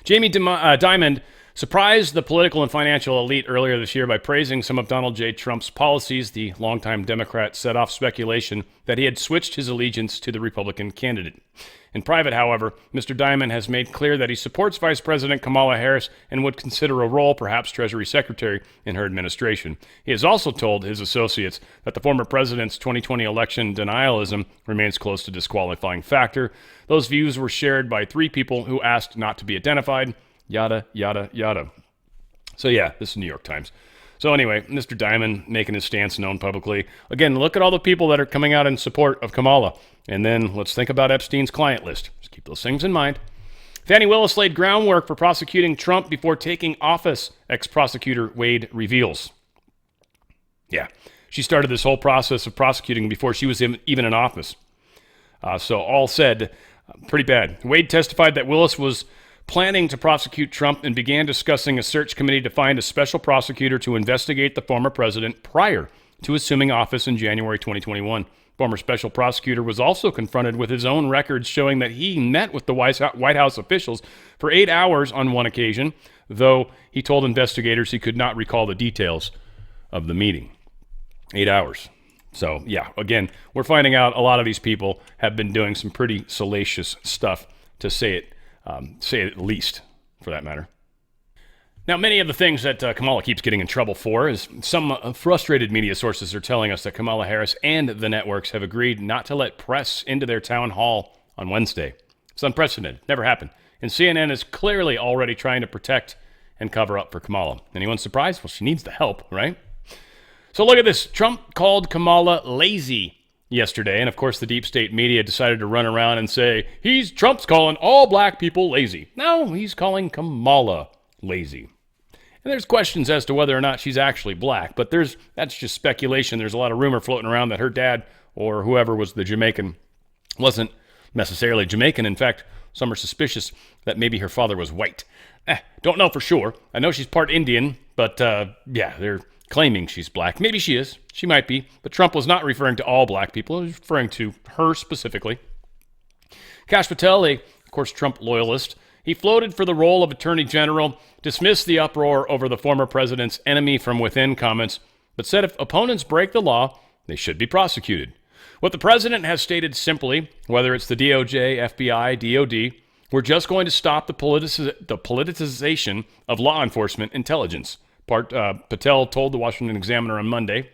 Jamie Dimon surprised the political and financial elite earlier this year by praising some of Donald J. Trump's policies. The longtime Democrat set off speculation that he had switched his allegiance to the Republican candidate. In private, however, Mr. Dimon has made clear that he supports Vice President Kamala Harris and would consider a role, perhaps Treasury Secretary, in her administration. He has also told his associates that the former president's 2020 election denialism remains close to disqualifying factor. Those views were shared by 3 people who asked not to be identified. Yada, yada, yada. So yeah, this is New York Times. So anyway, Mr. Dimon making his stance known publicly. Again, look at all the people that are coming out in support of Kamala. And then let's think about Epstein's client list. Just keep those things in mind. Fani Willis laid groundwork for prosecuting Trump before taking office, ex-prosecutor Wade reveals. Yeah, she started this whole process of prosecuting before she was even in office. So all said, pretty bad. Wade testified that Willis was planning to prosecute Trump and began discussing a search committee to find a special prosecutor to investigate the former president prior to assuming office in January 2021. Former special prosecutor was also confronted with his own records showing that he met with the White House officials for 8 hours on one occasion, though he told investigators he could not recall the details of the meeting. 8 hours. So, yeah, again, we're finding out a lot of these people have been doing some pretty salacious stuff, to say it least, for that matter. Now, many of the things that Kamala keeps getting in trouble for is some frustrated media sources are telling us that Kamala Harris and the networks have agreed not to let press into their town hall on Wednesday. It's unprecedented. Never happened. And CNN is clearly already trying to protect and cover up for Kamala. Anyone surprised? Well, she needs the help, right? So look at this. Trump called Kamala lazy yesterday, and of course the deep state media decided to run around and say, Trump's calling all black people lazy. No, he's calling Kamala lazy. And there's questions as to whether or not she's actually black, but that's just speculation. There's a lot of rumor floating around that her dad or whoever was the Jamaican wasn't necessarily Jamaican. In fact, some are suspicious that maybe her father was white. Don't know for sure. I know she's part Indian, but yeah, they're claiming she's black. Maybe she is. She might be. But Trump was not referring to all black people. He was referring to her specifically. Kash Patel, of course, Trump loyalist, he floated for the role of Attorney General, dismissed the uproar over the former president's enemy from within comments, but said if opponents break the law, they should be prosecuted. What the president has stated simply, whether it's the DOJ, FBI, DOD, we're just going to stop the politicization of law enforcement intelligence. Patel told the Washington Examiner on Monday.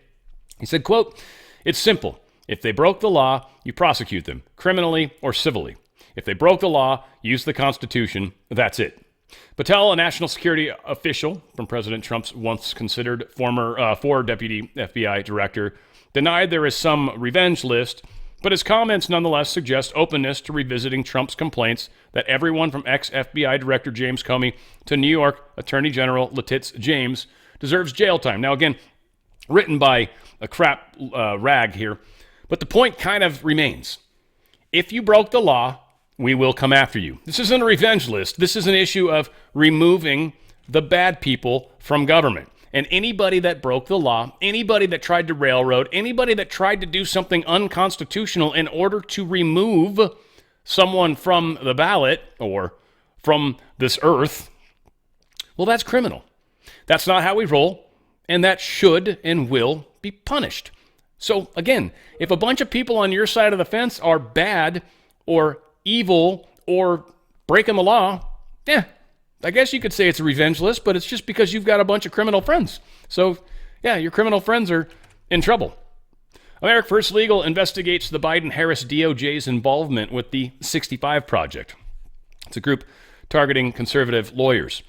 He said, quote, it's simple. If they broke the law, you prosecute them, criminally or civilly. If they broke the law, use the Constitution, that's it. Patel, a national security official from President Trump's once considered former deputy FBI director, denied there is some revenge list, but his comments nonetheless suggest openness to revisiting Trump's complaints that everyone from ex-FBI Director James Comey to New York Attorney General Letitia James deserves jail time. Now again, written by a crap rag here. But the point kind of remains. If you broke the law, we will come after you. This isn't a revenge list. This is an issue of removing the bad people from government. And anybody that broke the law, anybody that tried to railroad, anybody that tried to do something unconstitutional in order to remove someone from the ballot or from this earth, well, that's criminal. That's not how we roll, and that should and will be punished. So again, if a bunch of people on your side of the fence are bad or evil or breaking the law, I guess you could say it's a revenge list, but it's just because you've got a bunch of criminal friends. So yeah, your criminal friends are in trouble. America First Legal investigates the Biden-Harris DOJ's involvement with the 65 Project. It's a group targeting conservative lawyers.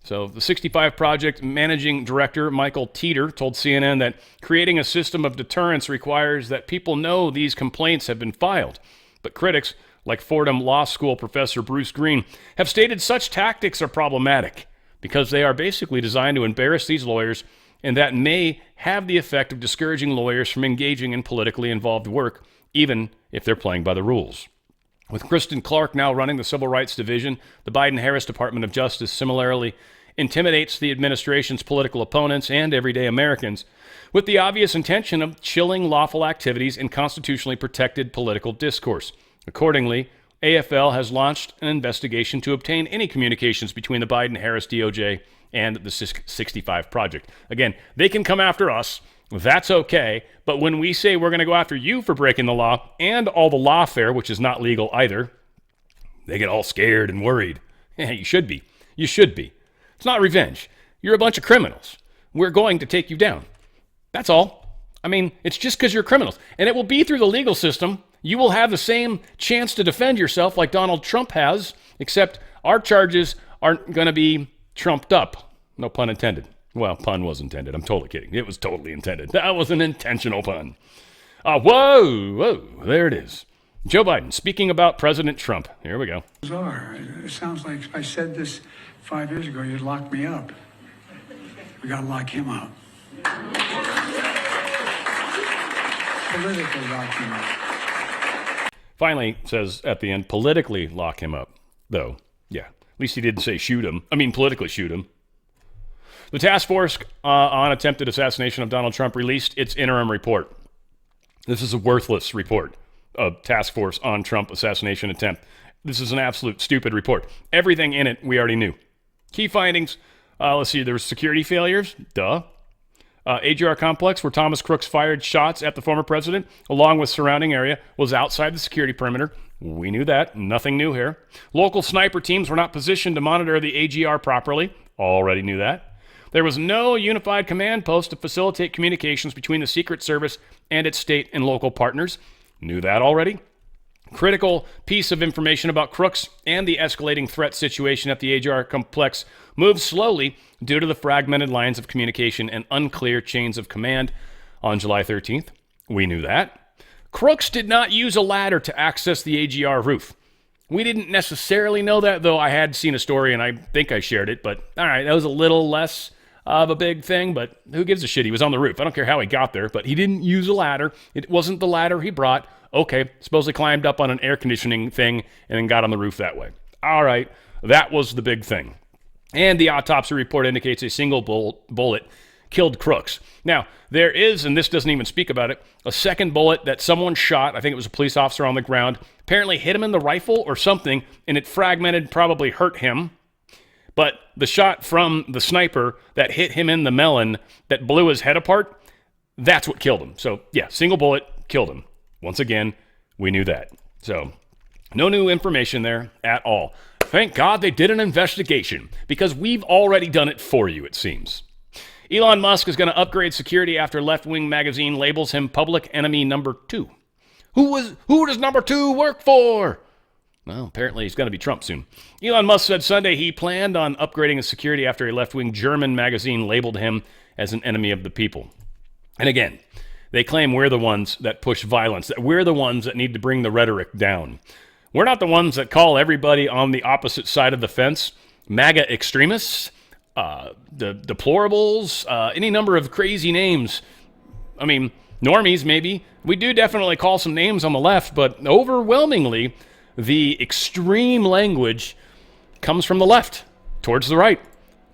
So the 65 Project managing director, Michael Teeter, told CNN that creating a system of deterrence requires that people know these complaints have been filed. But critics, like Fordham Law School professor Bruce Green, have stated such tactics are problematic because they are basically designed to embarrass these lawyers, and that may have the effect of discouraging lawyers from engaging in politically involved work, even if they're playing by the rules. With Kristen Clark now running the Civil Rights Division, the Biden-Harris Department of Justice similarly intimidates the administration's political opponents and everyday Americans with the obvious intention of chilling lawful activities and constitutionally protected political discourse. Accordingly, AFL has launched an investigation to obtain any communications between the Biden-Harris DOJ and the 65 Project. Again, they can come after us. That's okay. But when we say we're going to go after you for breaking the law and all the lawfare, which is not legal either, they get all scared and worried. Yeah, you should be. You should be. It's not revenge. You're a bunch of criminals. We're going to take you down. That's all. I mean, it's just because you're criminals. And it will be through the legal system. You will have the same chance to defend yourself like Donald Trump has, except our charges aren't going to be trumped up. No pun intended. Well, pun was intended. I'm totally kidding. It was totally intended. That was an intentional pun. Whoa, there it is. Joe Biden speaking about President Trump. Here we go. It sounds like if I said this 5 years ago, you'd lock me up. We got to lock him up. Politically lock him up. Finally, says at the end, politically lock him up. Though, yeah, at least he didn't say shoot him. I mean, politically shoot him. The task force on attempted assassination of Donald Trump released its interim report. This is a worthless report, a task force on Trump assassination attempt. This is an absolute stupid report. Everything in it we already knew. Key findings, let's see, there was security failures, duh. AGR complex where Thomas Crooks fired shots at the former president, along with surrounding area, was outside the security perimeter. We knew that. Nothing new here. Local sniper teams were not positioned to monitor the AGR properly. Already knew that. There was no unified command post to facilitate communications between the Secret Service and its state and local partners. Knew that already. Critical piece of information about Crooks and the escalating threat situation at the AGR complex moved slowly due to the fragmented lines of communication and unclear chains of command on July 13th. We knew that. Crooks did not use a ladder to access the AGR roof. We didn't necessarily know that, though I had seen a story and I think I shared it, but all right, that was a little less of a big thing, but who gives a shit? He was on the roof. I don't care how he got there, but he didn't use a ladder. It wasn't the ladder he brought. Okay, supposedly climbed up on an air conditioning thing and then got on the roof that way. All right, that was the big thing. And the autopsy report indicates a single bullet killed Crooks. Now, there is, and this doesn't even speak about it, a second bullet that someone shot, I think it was a police officer on the ground, apparently hit him in the rifle or something, and it fragmented, probably hurt him. But the shot from the sniper that hit him in the melon that blew his head apart, that's what killed him. So, yeah, single bullet killed him. Once again, we knew that. So, no new information there at all. Thank God they did an investigation, because we've already done it for you, it seems. Elon Musk is going to upgrade security after left-wing magazine labels him public enemy number 2. Who does number 2 work for? Well, apparently he's going to be Trump soon. Elon Musk said Sunday he planned on upgrading his security after a left-wing German magazine labeled him as an enemy of the people. And again, they claim we're the ones that push violence, that we're the ones that need to bring the rhetoric down. We're not the ones that call everybody on the opposite side of the fence MAGA extremists, the deplorables, any number of crazy names. I mean, normies maybe. We do definitely call some names on the left, but overwhelmingly, the extreme language comes from the left towards the right,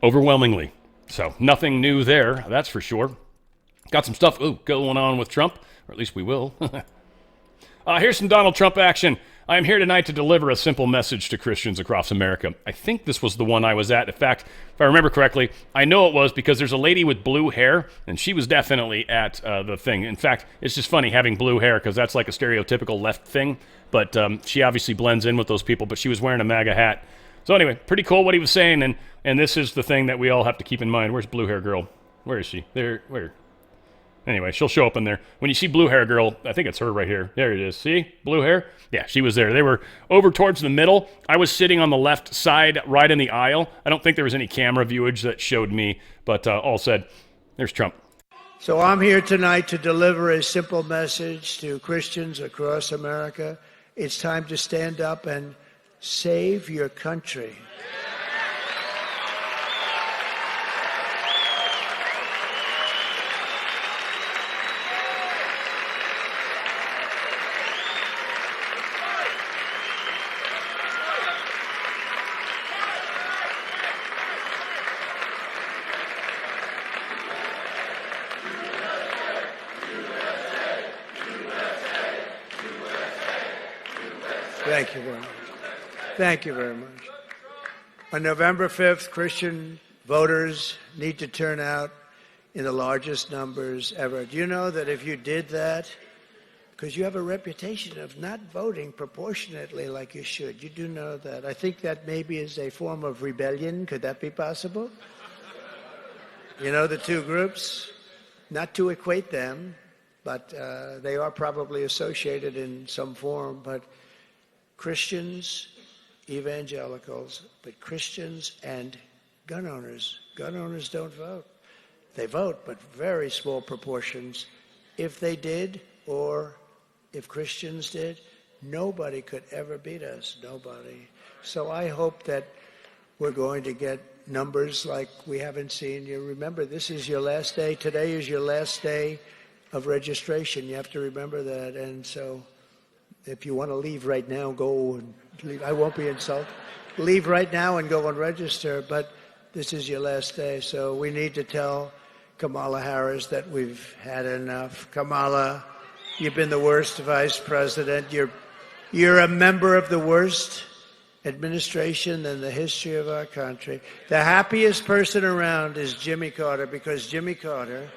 overwhelmingly. So nothing new there, that's for sure. Got some stuff going on with Trump, or at least we will. Here's some Donald Trump action. I am here tonight to deliver a simple message to Christians across America. I think this was the one I was at. In fact, if I remember correctly, I know it was because there's a lady with blue hair, and she was definitely at the thing. In fact, it's just funny having blue hair because that's like a stereotypical left thing, but she obviously blends in with those people, but she was wearing a MAGA hat. So anyway, pretty cool what he was saying, and this is the thing that we all have to keep in mind. Where's blue hair girl? Where is she? There, where? Anyway, she'll show up in there. When you see blue hair girl, I think it's her right here. There it is. See? Blue hair? Yeah, she was there. They were over towards the middle. I was sitting on the left side, right in the aisle. I don't think there was any camera viewage that showed me, but all said, there's Trump. So I'm here tonight to deliver a simple message to Christians across America. It's time to stand up and save your country. Thank you very much. Thank you very much. On November 5th, Christian voters need to turn out in the largest numbers ever. Do you know that if you did that, because you have a reputation of not voting proportionately like you should, you do know that. I think that maybe is a form of rebellion. Could that be possible? You know the two groups? Not to equate them, but they are probably associated in some form. But Christians, evangelicals, but Christians and gun owners. Gun owners don't vote. They vote, but very small proportions. If they did, or if Christians did, nobody could ever beat us. Nobody. So I hope that we're going to get numbers like we haven't seen. You remember, this is your last day. Today is your last day of registration. You have to remember that. And so if you want to leave right now, go and leave. I won't be insulted. Leave right now and go and register, but this is your last day. So we need to tell Kamala Harris that we've had enough. Kamala, you've been the worst vice president. You're a member of the worst administration in the history of our country. The happiest person around is Jimmy Carter, because Jimmy Carter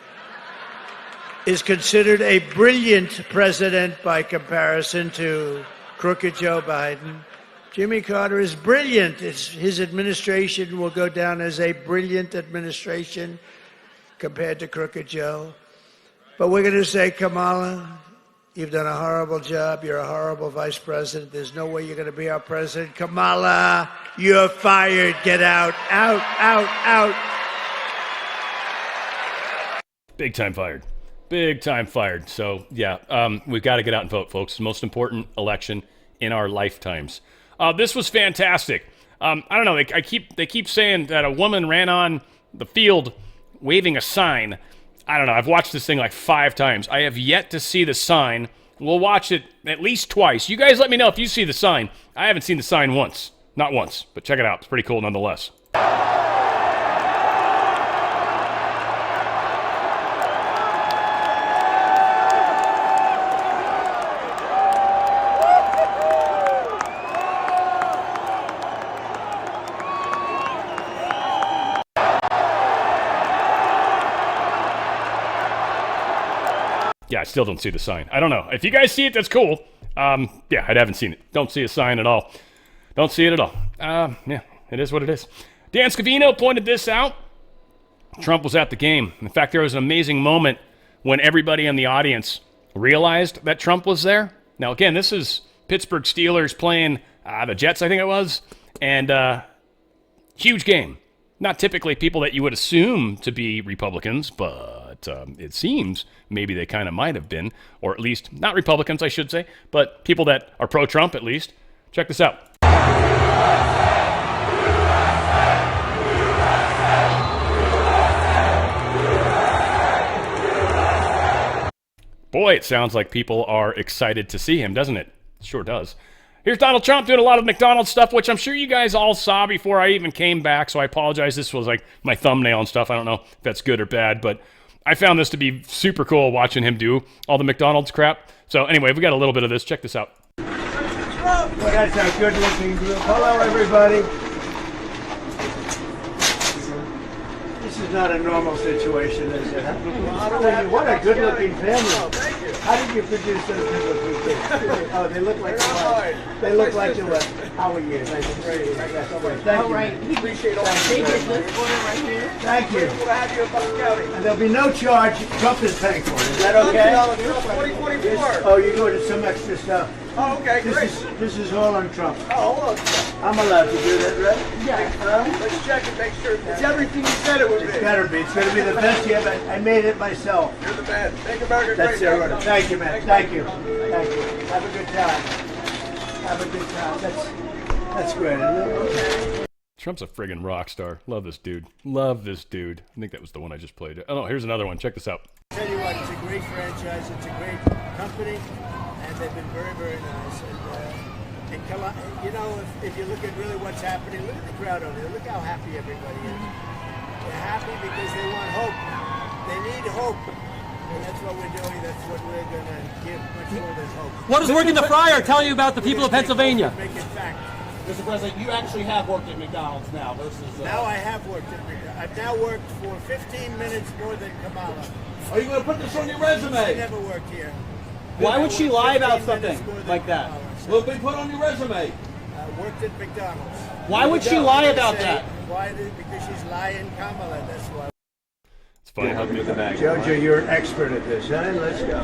is considered a brilliant president by comparison to crooked Joe Biden. Jimmy Carter is brilliant. His administration will go down as a brilliant administration compared to crooked Joe. But we're going to say, Kamala, you've done a horrible job. You're a horrible vice president. There's no way you're going to be our president. Kamala, you're fired. Get out, out, out, out. Big time fired. Big time fired. So, yeah, we've got to get out and vote, folks. The most important election in our lifetimes. This was fantastic. I don't know. They keep saying that a woman ran on the field waving a sign. I don't know. I've watched this thing like 5 times. I have yet to see the sign. We'll watch it at least twice. You guys let me know if you see the sign. I haven't seen the sign once. Not once, but check it out. It's pretty cool nonetheless. Yeah, I still don't see the sign. I don't know. If you guys see it, that's cool. Yeah, I haven't seen it. Don't see a sign at all. Don't see it at all. Yeah, it is what it is. Dan Scavino pointed this out. Trump was at the game. In fact, there was an amazing moment when everybody in the audience realized that Trump was there. Now, again, this is Pittsburgh Steelers playing the Jets, I think it was. And huge game. Not typically people that you would assume to be Republicans, but it seems maybe they kind of might have been, or at least not Republicans, I should say, but people that are pro-Trump at least. Check this out. Boy, it sounds like people are excited to see him, doesn't it? Sure does. Here's Donald Trump doing a lot of McDonald's stuff, which I'm sure you guys all saw before I even came back, so I apologize. This was like my thumbnail and stuff. I don't know if that's good or bad, but I found this to be super cool watching him do all the McDonald's crap. So anyway, we got a little bit of this. Check this out. Well, that's a good-looking group. Hello, everybody. This is not a normal situation, is it? What a good-looking family. How did you produce those good-looking kids? Oh, they look like they look like the what? How are you? Nice to see you. Thank you. All right. We appreciate all the this order right here. Thank you. We'll have you in Bucks County. And there'll be no charge. Trump is paying for it. Is that okay? 2024. Oh, you're going to some extra stuff. Oh, okay, great. This is all on Trump. Oh, hold on. I'm allowed to do that, right? Yeah. Let's check and make sure it's everything you said it would be. It's gotta be. It's gonna be the best yet. I made it myself. You're the man. Make America That's great. it. Thank you, man. Thank you. Thank you. Have a good time. Have a good time. That's great, isn't it? Trump's a friggin' rock star. Love this dude. Love this dude. I think that was the one I just played. Oh no, here's another one. Check this out. I'll tell you what, it's a great franchise. It's a great company, and they've been very, very nice. And you know, if you look at really what's happening, look at the crowd over there. Look how happy everybody is. They're happy because they want hope. They need hope. And that's what we're doing. That's what we're going to give much more than hope. What does working the fryer tell you about the people of Pennsylvania? Make it fact. Mr. President, you actually have worked at McDonald's now versus... Now I have worked at McDonald's. I've now worked for 15 minutes more than Kamala. Are you going to put this on your resume? I never worked here. Why would she lie about something like that? Will it be put on your resume? Worked at McDonald's. Why would she lie about that? Why? Because she's lying Kamala, that's why. It's funny how good the bag. Jojo, you're an expert at this, huh? Let's go.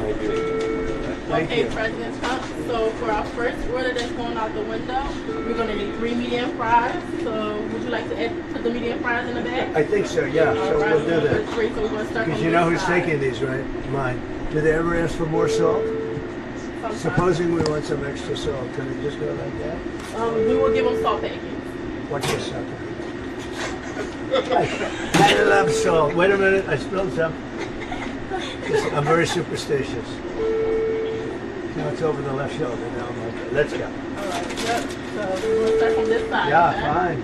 Thank Okay, you. President Trump, so for our first order that's going out the window, we're going to need 3 medium fries. So would you like to put the medium fries in the bag? I think so, yeah. So Right, we'll do so we're that. straight, so we're going to start Because from you know this who's side. taking these, right? Mine. Do they ever ask for more salt? Sometimes. Supposing we want some extra salt, can we just go like that? We will give them salt packets. Watch this sucker. I love salt. Wait a minute, I spilled some. I'm very superstitious. Now it's over the left shoulder. Now I'm okay. Let's go. All right, yep. So we're going to start from this side. Yeah, okay? fine.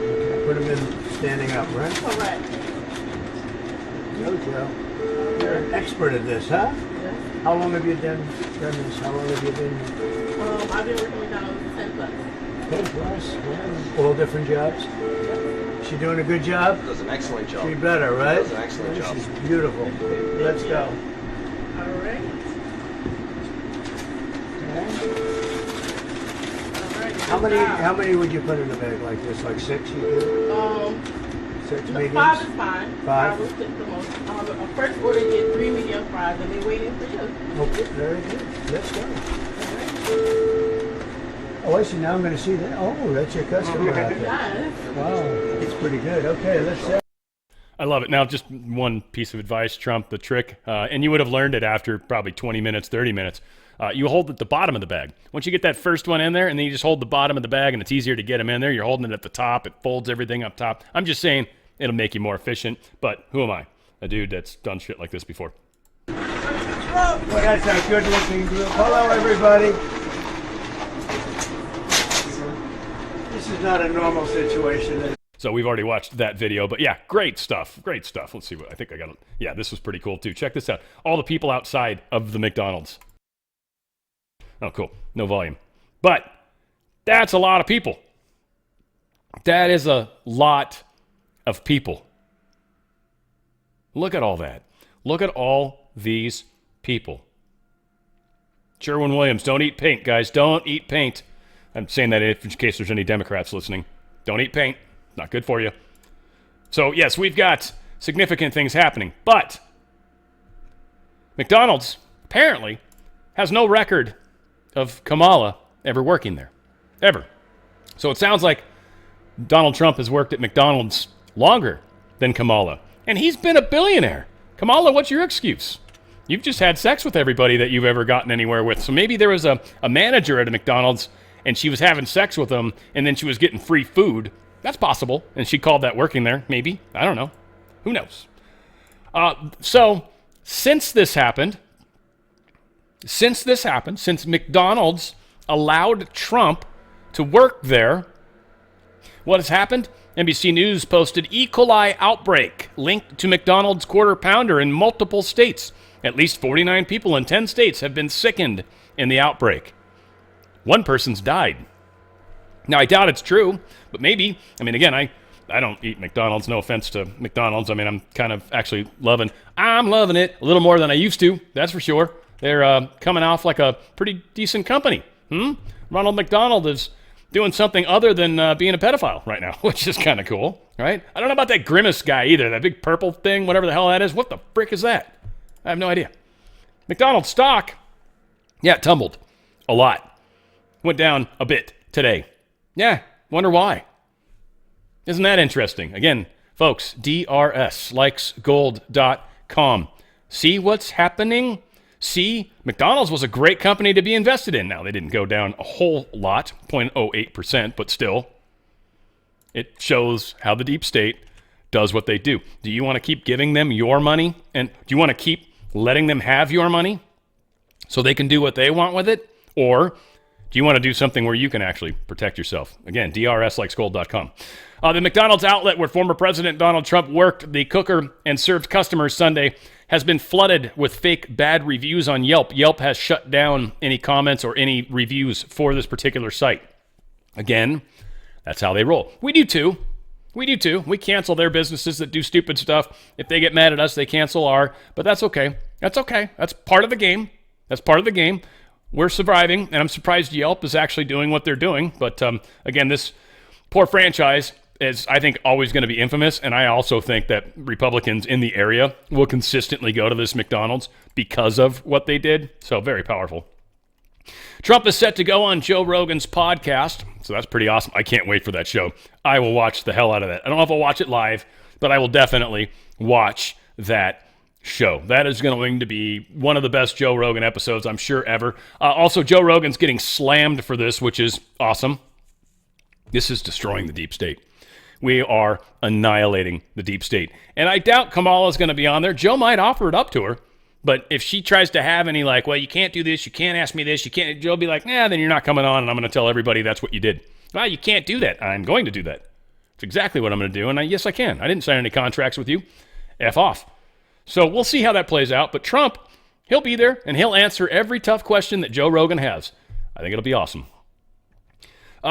Okay, put them in standing up, right? Correct. Jojo, you're an expert at this, huh? Yes. How long have you done this? How long have you been? I've been working with McDonald's 10 plus. 10 plus. Wow. All different jobs. She doing a good job? Does an excellent job. She better, right? Does an excellent job. She's beautiful. Let's go. All right. How many would you put in a bag like this? Like 6 you do? 6 mediums? 5 is fine. 5? will pick the most. Our first order get 3 medium fries, and they're waiting for you. Okay, very good. Let's go. Oh, I see. Now I'm going to see that. Oh, that's your customer out there. Yes. Wow, it's pretty good. Okay, let's see. I love it. Now, just one piece of advice, Trump, the trick, and you would have learned it after probably 20 minutes, 30 minutes. You hold it at the bottom of the bag. Once you get that first one in there, and then you just hold the bottom of the bag, and it's easier to get them in there. You're holding it at the top. It folds everything up top. I'm just saying it'll make you more efficient, but who am I? A dude that's done shit like this before. Well, that's a good-looking group. Hello, everybody. This is not a normal situation. So we've already watched that video, but yeah, great stuff. Great stuff. Let's see what I think I got. Yeah, this was pretty cool too. Check this out. All the people outside of the McDonald's. Oh, cool. No volume. But that's a lot of people. That is a lot of people. Look at all that. Look at all these people. Sherwin-Williams, don't eat paint, guys. Don't eat paint. I'm saying that in case there's any Democrats listening. Don't eat paint. Not good for you. So, yes, we've got significant things happening. But McDonald's apparently has no record of Kamala ever working there. Ever. So it sounds like Donald Trump has worked at McDonald's longer than Kamala. And he's been a billionaire. Kamala, what's your excuse? You've just had sex with everybody that you've ever gotten anywhere with. So maybe there was a manager at a McDonald's and she was having sex with him and then she was getting free food. That's possible. And she called that working there, maybe. I don't know. Who knows? So since this happened, since McDonald's allowed Trump to work there, what has happened? NBC News posted E. coli outbreak linked to McDonald's quarter pounder in multiple states. At least 49 people in 10 states have been sickened in the outbreak. One person's died. Now, I doubt it's true, but maybe. I mean, again, I don't eat McDonald's. No offense to McDonald's. I mean, I'm kind of actually loving it a little more than I used to. That's for sure. They're coming off like a pretty decent company. Ronald McDonald is doing something other than being a pedophile right now, which is kind of cool, right? I don't know about that Grimace guy either, that big purple thing, whatever the hell that is. What the frick is that? I have no idea. McDonald's stock, yeah, it tumbled a lot. Went down a bit today. Yeah, wonder why. Isn't that interesting? Again, folks, drslikesgold.com. See what's happening? See, McDonald's was a great company to be invested in. Now, they didn't go down a whole lot, 0.08%, but still, it shows how the deep state does what they do. Do you want to keep giving them your money? And do you want to keep letting them have your money so they can do what they want with it? Or do you want to do something where you can actually protect yourself? Again, drslikesgold.com. The McDonald's outlet where former President Donald Trump worked the cooker and served customers Sunday has been flooded with fake bad reviews on Yelp. Yelp has shut down any comments or any reviews for this particular site. Again, that's how they roll. We do too. We cancel their businesses that do stupid stuff. If they get mad at us, they cancel our. But that's okay. That's part of the game. We're surviving, and I'm surprised Yelp is actually doing what they're doing. But again, this poor franchise is, I think, always going to be infamous. And I also think that Republicans in the area will consistently go to this McDonald's because of what they did. So very powerful. Trump is set to go on Joe Rogan's podcast. So that's pretty awesome. I can't wait for that show. I will watch the hell out of that. I don't know if I'll watch it live, but I will definitely watch that show. That is going to be one of the best Joe Rogan episodes, I'm sure, ever. Also, Joe Rogan's getting slammed for this, which is awesome. This is destroying the deep state. We are annihilating the deep state. And I doubt Kamala's going to be on there. Joe might offer it up to her. But if she tries to have any well, you can't do this, you can't ask me this, you can't, Joe'll be like, then you're not coming on, and I'm going to tell everybody that's what you did. Well, you can't do that. I'm going to do that. It's exactly what I'm going to do, and yes, I can. I didn't sign any contracts with you. F off. So we'll see how that plays out. But Trump, he'll be there, and he'll answer every tough question that Joe Rogan has. I think it'll be awesome.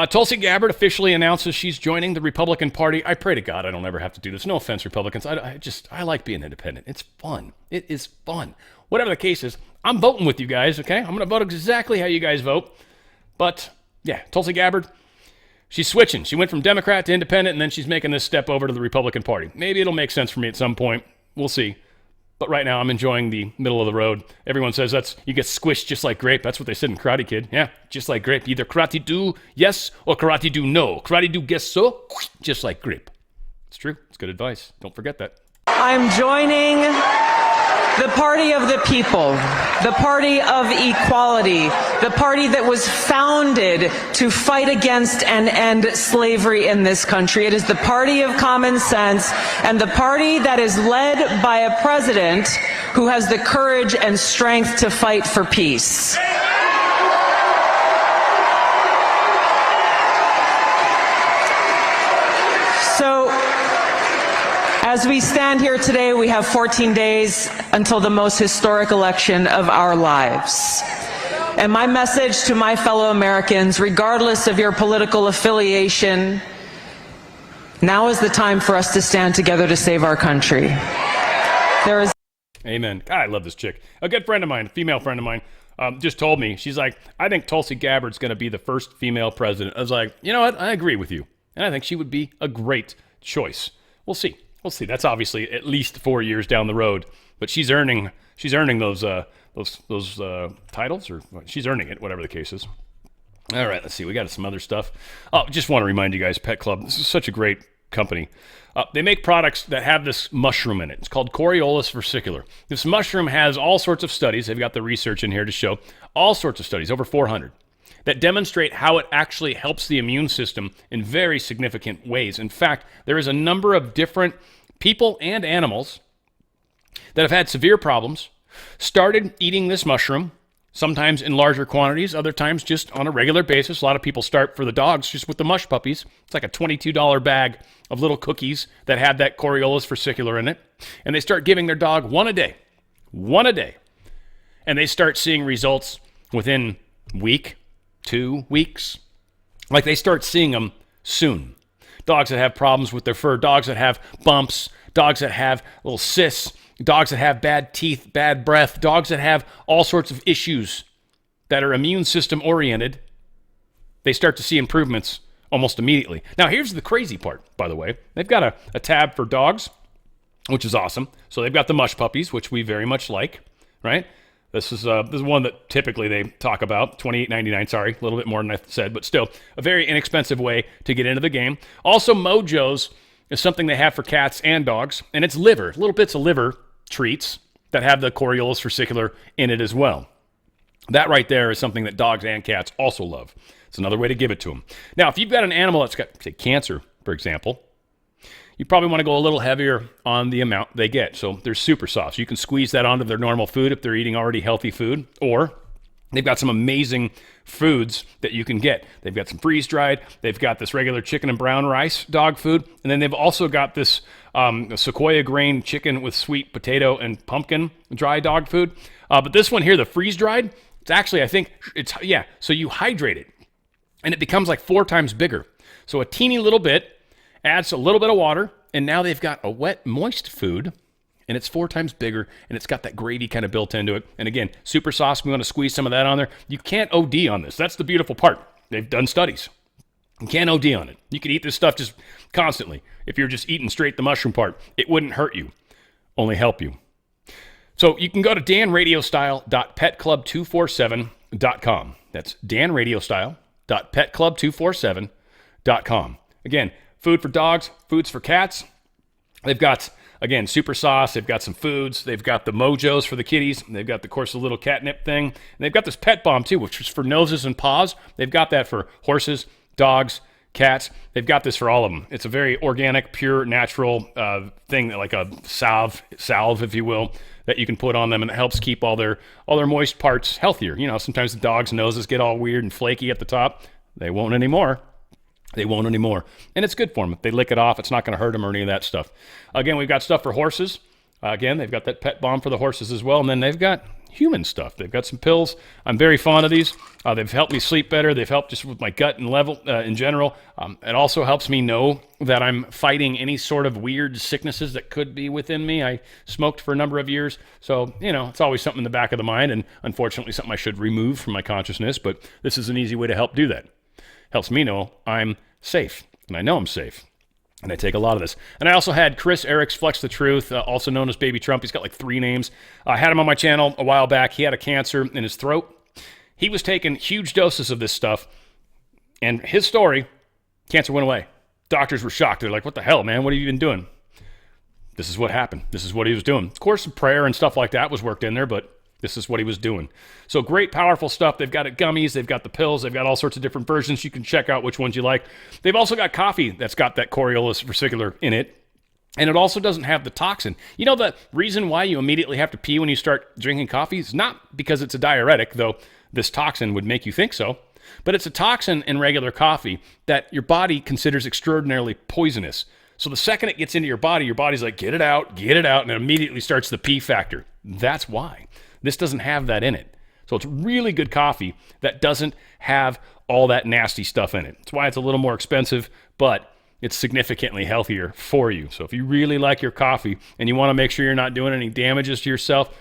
Tulsi Gabbard officially announces she's joining the Republican Party. I pray to God I don't ever have to do this. No offense, Republicans. I like being independent. It's fun. It is fun. Whatever the case is, I'm voting with you guys, okay? I'm going to vote exactly how you guys vote. But, yeah, Tulsi Gabbard, she's switching. She went from Democrat to independent, and then she's making this step over to the Republican Party. Maybe it'll make sense for me at some point. We'll see. But right now, I'm enjoying the middle of the road. Everyone says you get squished just like grape. That's what they said in Karate Kid. Yeah, just like grape. Either karate do yes or karate do no. Karate do guess so, just like grape. It's true. It's good advice. Don't forget that. I'm joining the party of the people, the party of equality, the party that was founded to fight against and end slavery in this country. It is the party of common sense and the party that is led by a president who has the courage and strength to fight for peace. So, as we stand here today, we have 14 days until the most historic election of our lives. And my message to my fellow Americans, regardless of your political affiliation, now is the time for us to stand together to save our country. There is. Amen. God, I love this chick. A good friend of mine, a female friend of mine, just told me, she's like, I think Tulsi Gabbard's going to be the first female president. I was like, you know what? I agree with you. And I think she would be a great choice. We'll see. We'll see. That's obviously at least 4 years down the road, but she's earning those titles, or she's earning it, whatever the case is. All right, let's see. We got some other stuff. Oh, just want to remind you guys, Pet Club, this is such a great company. They make products that have this mushroom in it. It's called Coriolis versicolor. This mushroom has all sorts of studies. They've got the research in here to show all sorts of studies, over 400, that demonstrate how it actually helps the immune system in very significant ways. In fact, there is a number of different people and animals that have had severe problems started eating this mushroom, sometimes in larger quantities, other times just on a regular basis. A lot of people start for the dogs just with the mush puppies. It's like a $22 bag of little cookies that have that Coriolis versicolor in it. And they start giving their dog one a day. And they start seeing results within week, 2 weeks. Like they start seeing them soon. Dogs that have problems with their fur, dogs that have bumps, dogs that have little cysts, dogs that have bad teeth, bad breath, dogs that have all sorts of issues that are immune system oriented, they start to see improvements almost immediately. Now, here's the crazy part, by the way. They've got a tab for dogs, which is awesome. So they've got the mush puppies, which we very much like, right? This is one that typically they talk about, $28.99, sorry, a little bit more than I said, but still a very inexpensive way to get into the game. Also, Mojo's is something they have for cats and dogs, and it's liver, little bits of liver treats that have the Coriolis versicolor in it as well. That right there is something that dogs and cats also love. It's another way to give it to them. Now, if you've got an animal that's got, say, cancer, for example, you probably want to go a little heavier on the amount they get. So they're super soft. So you can squeeze that onto their normal food if they're eating already healthy food, or they've got some amazing foods that you can get. They've got some freeze-dried. They've got this regular chicken and brown rice dog food. And then they've also got this sequoia grain chicken with sweet potato and pumpkin dry dog food. But this one here, the freeze-dried, it's actually, I think, so you hydrate it. And it becomes like 4 times bigger. So a teeny little bit adds a little bit of water, and now they've got a wet, moist food, and it's 4 times bigger, and it's got that gravy kind of built into it. And again, super sauce, we want to squeeze some of that on there. You can't OD on this. That's the beautiful part. They've done studies. You can't OD on it. You could eat this stuff just constantly. If you're just eating straight the mushroom part, it wouldn't hurt you, only help you. So you can go to danradiostyle.petclub247.com. That's danradiostyle.petclub247.com. Again, food for dogs, foods for cats. They've got, again, super sauce. They've got some foods. They've got the Mojos for the kitties. They've got, of course, the little catnip thing. And they've got this pet balm, too, which is for noses and paws. They've got that for horses, dogs, cats. They've got this for all of them. It's a very organic, pure, natural thing, like a salve, if you will, that you can put on them, and it helps keep all their moist parts healthier. You know, sometimes the dog's noses get all weird and flaky at the top. They won't anymore. And it's good for them. If they lick it off, it's not going to hurt them or any of that stuff. Again, we've got stuff for horses. Again, they've got that pet balm for the horses as well. And then they've got human stuff. They've got some pills. I'm very fond of these. They've helped me sleep better. They've helped just with my gut and level in general. It also helps me know that I'm fighting any sort of weird sicknesses that could be within me. I smoked for a number of years. So, you know, it's always something in the back of the mind, and unfortunately something I should remove from my consciousness. But this is an easy way to help do that. Helps me know I'm safe, and I know I'm safe, and I take a lot of this. And I also had Chris Eric's Flex the Truth, also known as Baby Trump. He's got like 3 names. I had him on my channel a while back. He had a cancer in his throat. He was taking huge doses of this stuff, and his story, cancer went away. Doctors were shocked. They're like, what the hell, man? What have you been doing? This is what happened. This is what he was doing. Of course, some prayer and stuff like that was worked in there, but this is what he was doing. So great, powerful stuff. They've got it gummies. They've got the pills. They've got all sorts of different versions. You can check out which ones you like. They've also got coffee that's got that Coriolis versicolor in it. And it also doesn't have the toxin. You know, the reason why you immediately have to pee when you start drinking coffee is not because it's a diuretic, though this toxin would make you think so. But it's a toxin in regular coffee that your body considers extraordinarily poisonous. So the second it gets into your body's like, get it out, and it immediately starts the pee factor. That's why. This doesn't have that in it. So it's really good coffee that doesn't have all that nasty stuff in it. That's why it's a little more expensive, but it's significantly healthier for you. So if you really like your coffee and you want to make sure you're not doing any damages to yourself,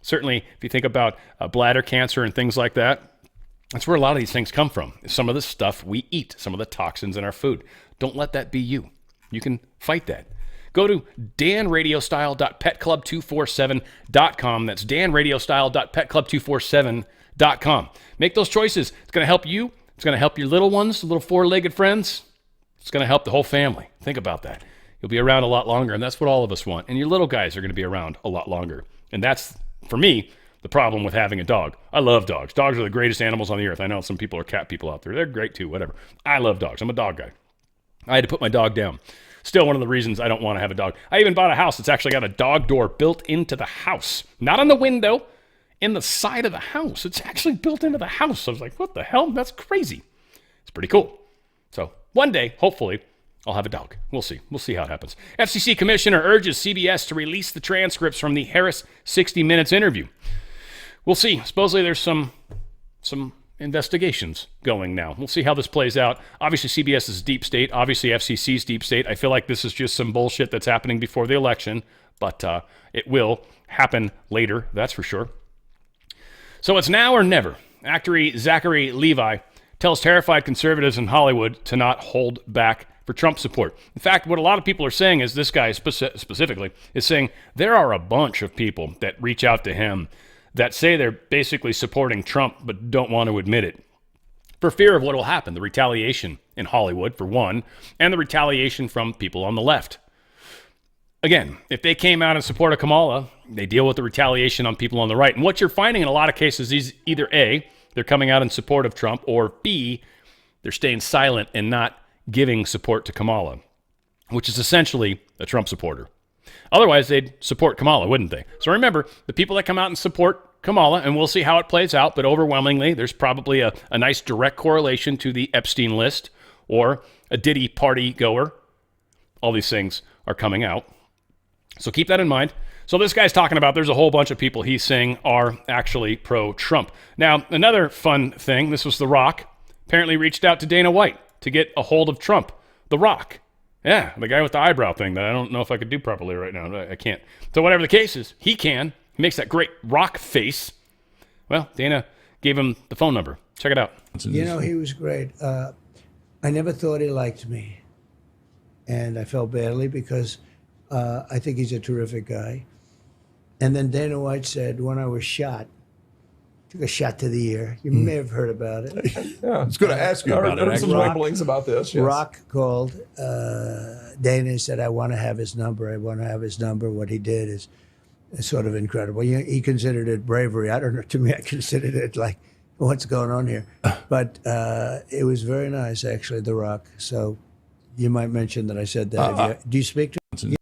certainly if you think about bladder cancer and things like that, that's where a lot of these things come from. Some of the stuff we eat, some of the toxins in our food. Don't let that be you. You can fight that. Go to danradiostyle.petclub247.com. That's danradiostyle.petclub247.com. Make those choices. It's going to help you. It's going to help your little ones, the little 4-legged friends. It's going to help the whole family. Think about that. You'll be around a lot longer, and that's what all of us want. And your little guys are going to be around a lot longer. And that's, for me, the problem with having a dog. I love dogs. Dogs are the greatest animals on the earth. I know some people are cat people out there. They're great too, whatever. I love dogs. I'm a dog guy. I had to put my dog down. Still one of the reasons I don't want to have a dog. I even bought a house that's actually got a dog door built into the house. Not on the window, in the side of the house. It's actually built into the house. I was like, what the hell? That's crazy. It's pretty cool. So one day, hopefully, I'll have a dog. We'll see. We'll see how it happens. FCC commissioner urges CBS to release the transcripts from the Harris 60 Minutes interview. We'll see. Supposedly there's some investigations going now. We'll see how this plays out. Obviously, CBS is deep state. Obviously, FCC's deep state. I feel like this is just some bullshit that's happening before the election, but it will happen later, that's for sure. So it's now or never. Actor Zachary Levi tells terrified conservatives in Hollywood to not hold back for Trump support. In fact, what a lot of people are saying is, this guy specifically is saying there are a bunch of people that reach out to him that say they're basically supporting Trump but don't want to admit it for fear of what will happen, the retaliation in Hollywood, for one, and the retaliation from people on the left. Again, if they came out in support of Kamala, they deal with the retaliation on people on the right. And what you're finding in a lot of cases is either A, they're coming out in support of Trump, or B, they're staying silent and not giving support to Kamala, which is essentially a Trump supporter. Otherwise, they'd support Kamala, wouldn't they? So remember, the people that come out and support Kamala, and we'll see how it plays out, but overwhelmingly, there's probably a nice direct correlation to the Epstein list or a Diddy party goer. All these things are coming out. So keep that in mind. So this guy's talking about there's a whole bunch of people he's saying are actually pro-Trump. Now, another fun thing, this was The Rock, apparently reached out to Dana White to get a hold of Trump. The Rock. Yeah, the guy with the eyebrow thing that I don't know if I could do properly right now. I can't. So whatever the case is, he can. He makes that great rock face. Well, Dana gave him the phone number. Check it out. You know, he was great. I never thought he liked me. And I felt badly because I think he's a terrific guy. And then Dana White said, when I was shot, took a shot to the ear. You may have heard about it. Yeah, I was going to ask you about it. I heard some rumblings about this. Yes. Rock called Dana and said, I want to have his number. I want to have his number. What he did is sort of incredible. He considered it bravery. I don't know. To me, I considered it like, what's going on here? But it was very nice, actually, The Rock. So you might mention that I said that. Do you speak to him?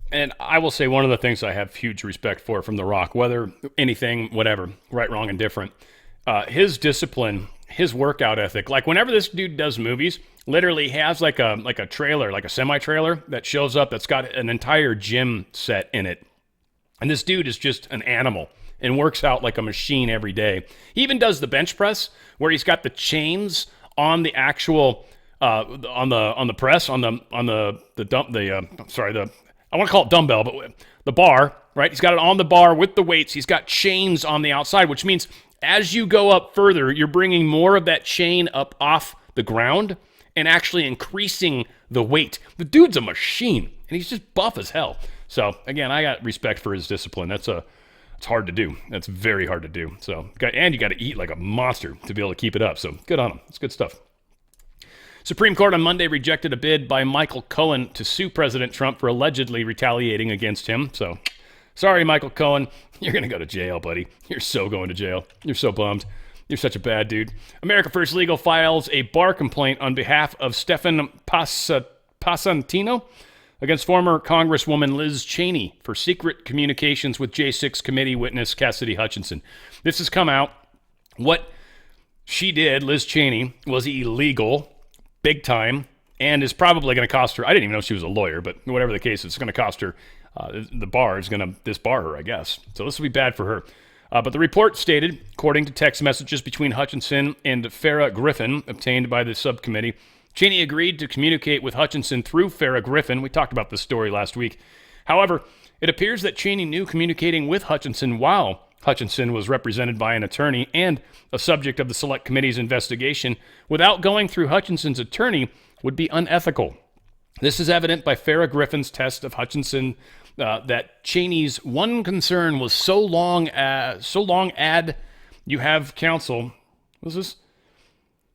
And I will say one of the things I have huge respect for from The Rock, whether anything, whatever, right, wrong, and different, his discipline, his workout ethic. Like whenever this dude does movies, literally he has like a trailer, like a semi-trailer that shows up that's got an entire gym set in it. And this dude is just an animal and works out like a machine every day. He even does the bench press where he's got the chains on the actual on the press on the I want to call it dumbbell, but the bar, right? He's got it on the bar with the weights. He's got chains on the outside, which means as you go up further, you're bringing more of that chain up off the ground and actually increasing the weight. The dude's a machine, and he's just buff as hell. So, again, I got respect for his discipline. It's hard to do. That's very hard to do. So, and you got to eat like a monster to be able to keep it up. So, good on him. It's good stuff. Supreme Court on Monday rejected a bid by Michael Cohen to sue President Trump for allegedly retaliating against him. So, sorry, Michael Cohen. You're going to go to jail, buddy. You're so going to jail. You're so bummed. You're such a bad dude. America First Legal files a bar complaint on behalf of Stephen Passantino against former Congresswoman Liz Cheney for secret communications with J6 committee witness Cassidy Hutchinson. This has come out. What she did, Liz Cheney, was illegal, big time, and is probably going to cost her, I didn't even know she was a lawyer, but whatever the case, it's going to cost her, the bar is going to disbar her, I guess. So this will be bad for her. But the report stated, according to text messages between Hutchinson and Farrah Griffin obtained by the subcommittee, Cheney agreed to communicate with Hutchinson through Farrah Griffin. We talked about this story last week. However, it appears that Cheney knew communicating with Hutchinson while Hutchinson was represented by an attorney and a subject of the Select Committee's investigation without going through Hutchinson's attorney would be unethical. This is evident by Farrah Griffin's test of Hutchinson that Cheney's one concern was so long you have counsel. What's this?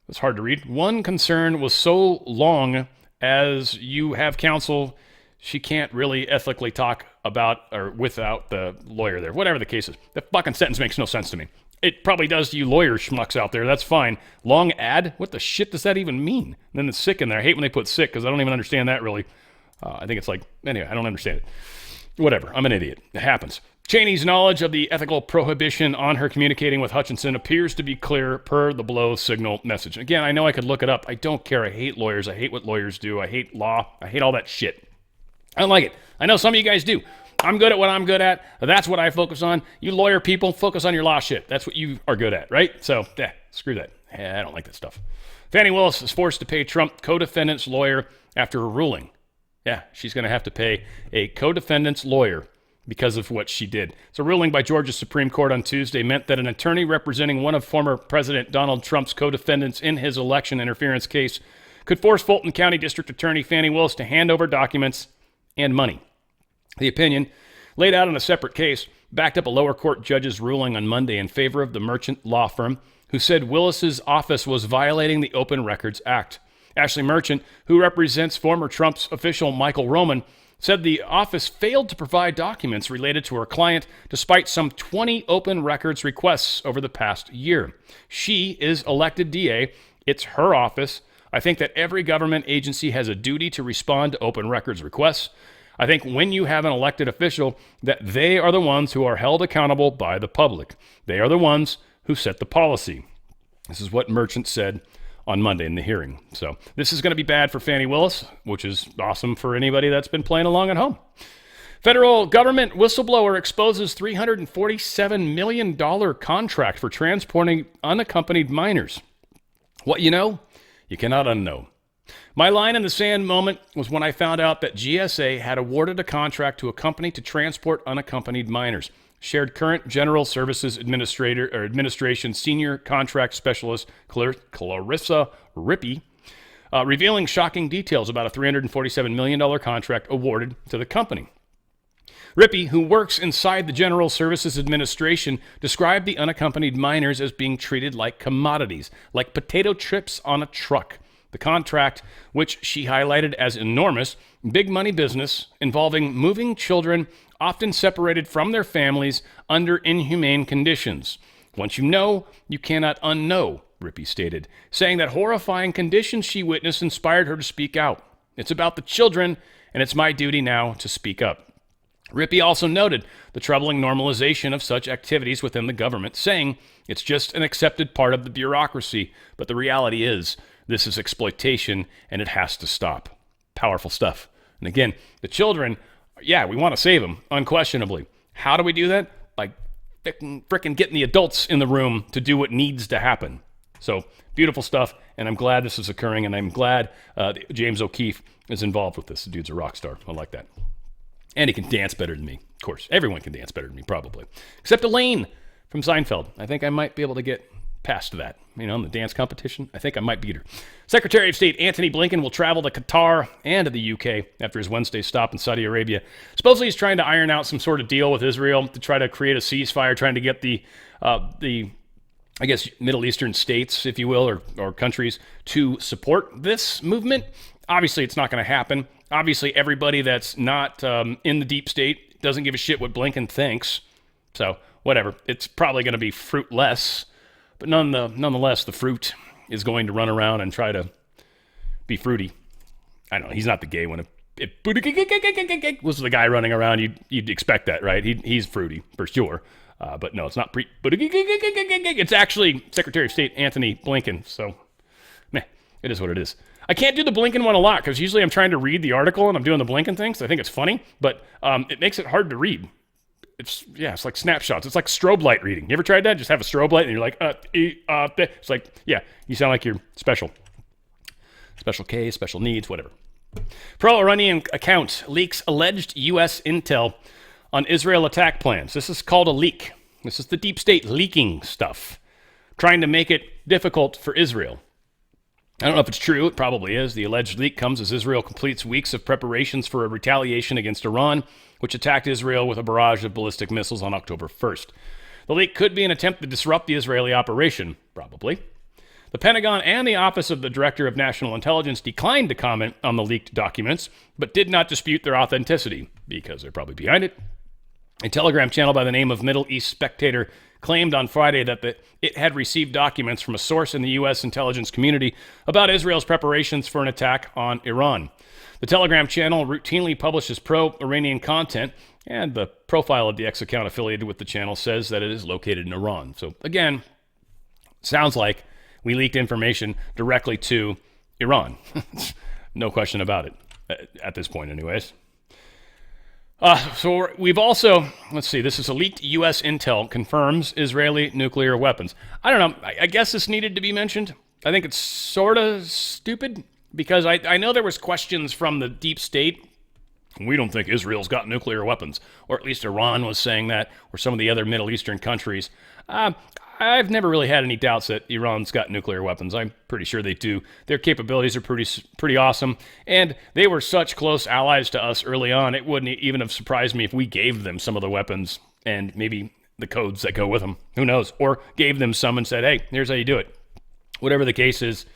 It's hard to read. One concern was so long as you have counsel, she can't really ethically talk about or without the lawyer there. Whatever the case is. The fucking sentence makes no sense to me. It probably does to you lawyer schmucks out there. That's fine. Long ad? What the shit does that even mean? And then it's sick in there. I hate when they put sick because I don't even understand that really. I think it's like, anyway, I don't understand it. Whatever, I'm an idiot. It happens. Cheney's knowledge of the ethical prohibition on her communicating with Hutchinson appears to be clear per the below signal message. Again, I know I could look it up. I don't care. I hate lawyers. I hate what lawyers do. I hate law. I hate all that shit. I don't like it. I know some of you guys do. I'm good at what I'm good at. That's what I focus on. You lawyer people, focus on your law shit. That's what you are good at, right? So, screw that. I don't like that stuff. Fani Willis is forced to pay Trump co-defendant's lawyer after a ruling. Yeah, she's going to have to pay a co-defendant's lawyer because of what she did. So, a ruling by Georgia's Supreme Court on Tuesday meant that an attorney representing one of former President Donald Trump's co-defendants in his election interference case could force Fulton County District Attorney Fani Willis to hand over documents and money. The opinion, laid out in a separate case, backed up a lower court judge's ruling on Monday in favor of the Merchant law firm, who said Willis's office was violating the Open Records Act. Ashley Merchant, who represents former Trump's official Michael Roman, said the office failed to provide documents related to her client despite some 20 open records requests over the past year. She is elected DA. It's her office. I think that every government agency has a duty to respond to open records requests. I think when you have an elected official, that they are the ones who are held accountable by the public. They are the ones who set the policy. This is what Merchant said on Monday in the hearing. So this is going to be bad for Fani Willis, which is awesome for anybody that's been playing along at home. Federal government whistleblower exposes $347 million contract for transporting unaccompanied minors. What you know, you cannot unknow. My line in the sand moment was when I found out that GSA had awarded a contract to a company to transport unaccompanied minors, shared current General Services Administration Senior Contract Specialist Clarissa Rippey, revealing shocking details about a $347 million contract awarded to the company. Rippey, who works inside the General Services Administration, described the unaccompanied minors as being treated like commodities, like potato chips on a truck. The contract, which she highlighted as enormous, big money business involving moving children, often separated from their families under inhumane conditions. Once you know, you cannot unknow, Rippey stated, saying that horrifying conditions she witnessed inspired her to speak out. It's about the children, and it's my duty now to speak up. Rippey also noted the troubling normalization of such activities within the government, saying it's just an accepted part of the bureaucracy, but the reality is this is exploitation and it has to stop. Powerful stuff. And again, the children, yeah, we want to save them, unquestionably. How do we do that? By frickin' getting the adults in the room to do what needs to happen. So beautiful stuff, and I'm glad this is occurring, and I'm glad James O'Keefe is involved with this. The dude's a rock star. I like that. And he can dance better than me. Of course, everyone can dance better than me, probably. Except Elaine from Seinfeld. I think I might be able to get past that. You know, in the dance competition, I think I might beat her. Secretary of State Antony Blinken will travel to Qatar and to the UK after his Wednesday stop in Saudi Arabia. Supposedly he's trying to iron out some sort of deal with Israel to try to create a ceasefire, trying to get the I guess, Middle Eastern states, if you will, or countries to support this movement. Obviously, it's not going to happen. Obviously, everybody that's not in the deep state doesn't give a shit what Blinken thinks. So, whatever. It's probably going to be fruitless. But nonetheless, the fruit is going to run around and try to be fruity. I don't know. He's not the gay one. If was the guy running around, you'd expect that, right? He's fruity, for sure. But no, it's not it's actually Secretary of State Antony Blinken. So, meh, it is what it is. I can't do the Blinken one a lot because usually I'm trying to read the article and I'm doing the Blinken thing, so I think it's funny, but it makes it hard to read. It's like snapshots. It's like strobe light reading. You ever tried that? Just have a strobe light and you're like, it's like, yeah, you sound like you're special. Special case, special needs, whatever. Pro-Iranian account leaks alleged U.S. intel on Israel attack plans. This is called a leak. This is the deep state leaking stuff, trying to make it difficult for Israel. I don't know if it's true. It probably is. The alleged leak comes as Israel completes weeks of preparations for a retaliation against Iran, which attacked Israel with a barrage of ballistic missiles on October 1st. The leak could be an attempt to disrupt the Israeli operation, probably. The Pentagon and the Office of the Director of National Intelligence declined to comment on the leaked documents, but did not dispute their authenticity, because they're probably behind it. A Telegram channel by the name of Middle East Spectator claimed on Friday that it had received documents from a source in the U.S. intelligence community about Israel's preparations for an attack on Iran. The Telegram channel routinely publishes pro-Iranian content, and the profile of the X account affiliated with the channel says that it is located in Iran. So again, sounds like we leaked information directly to Iran. No question about it, at this point anyways. So we've also, let's see, this is a leaked U.S. intel confirms Israeli nuclear weapons. I don't know, I guess this needed to be mentioned. I think it's sort of stupid because I know there was questions from the deep state. We don't think Israel's got nuclear weapons, or at least Iran was saying that, or some of the other Middle Eastern countries. I've never really had any doubts that Iran's got nuclear weapons. I'm pretty sure they do. Their capabilities are pretty awesome, and they were such close allies to us early on, it wouldn't even have surprised me if we gave them some of the weapons and maybe the codes that go with them. Who knows? Or gave them some and said, hey, here's how you do it. Whatever the case is,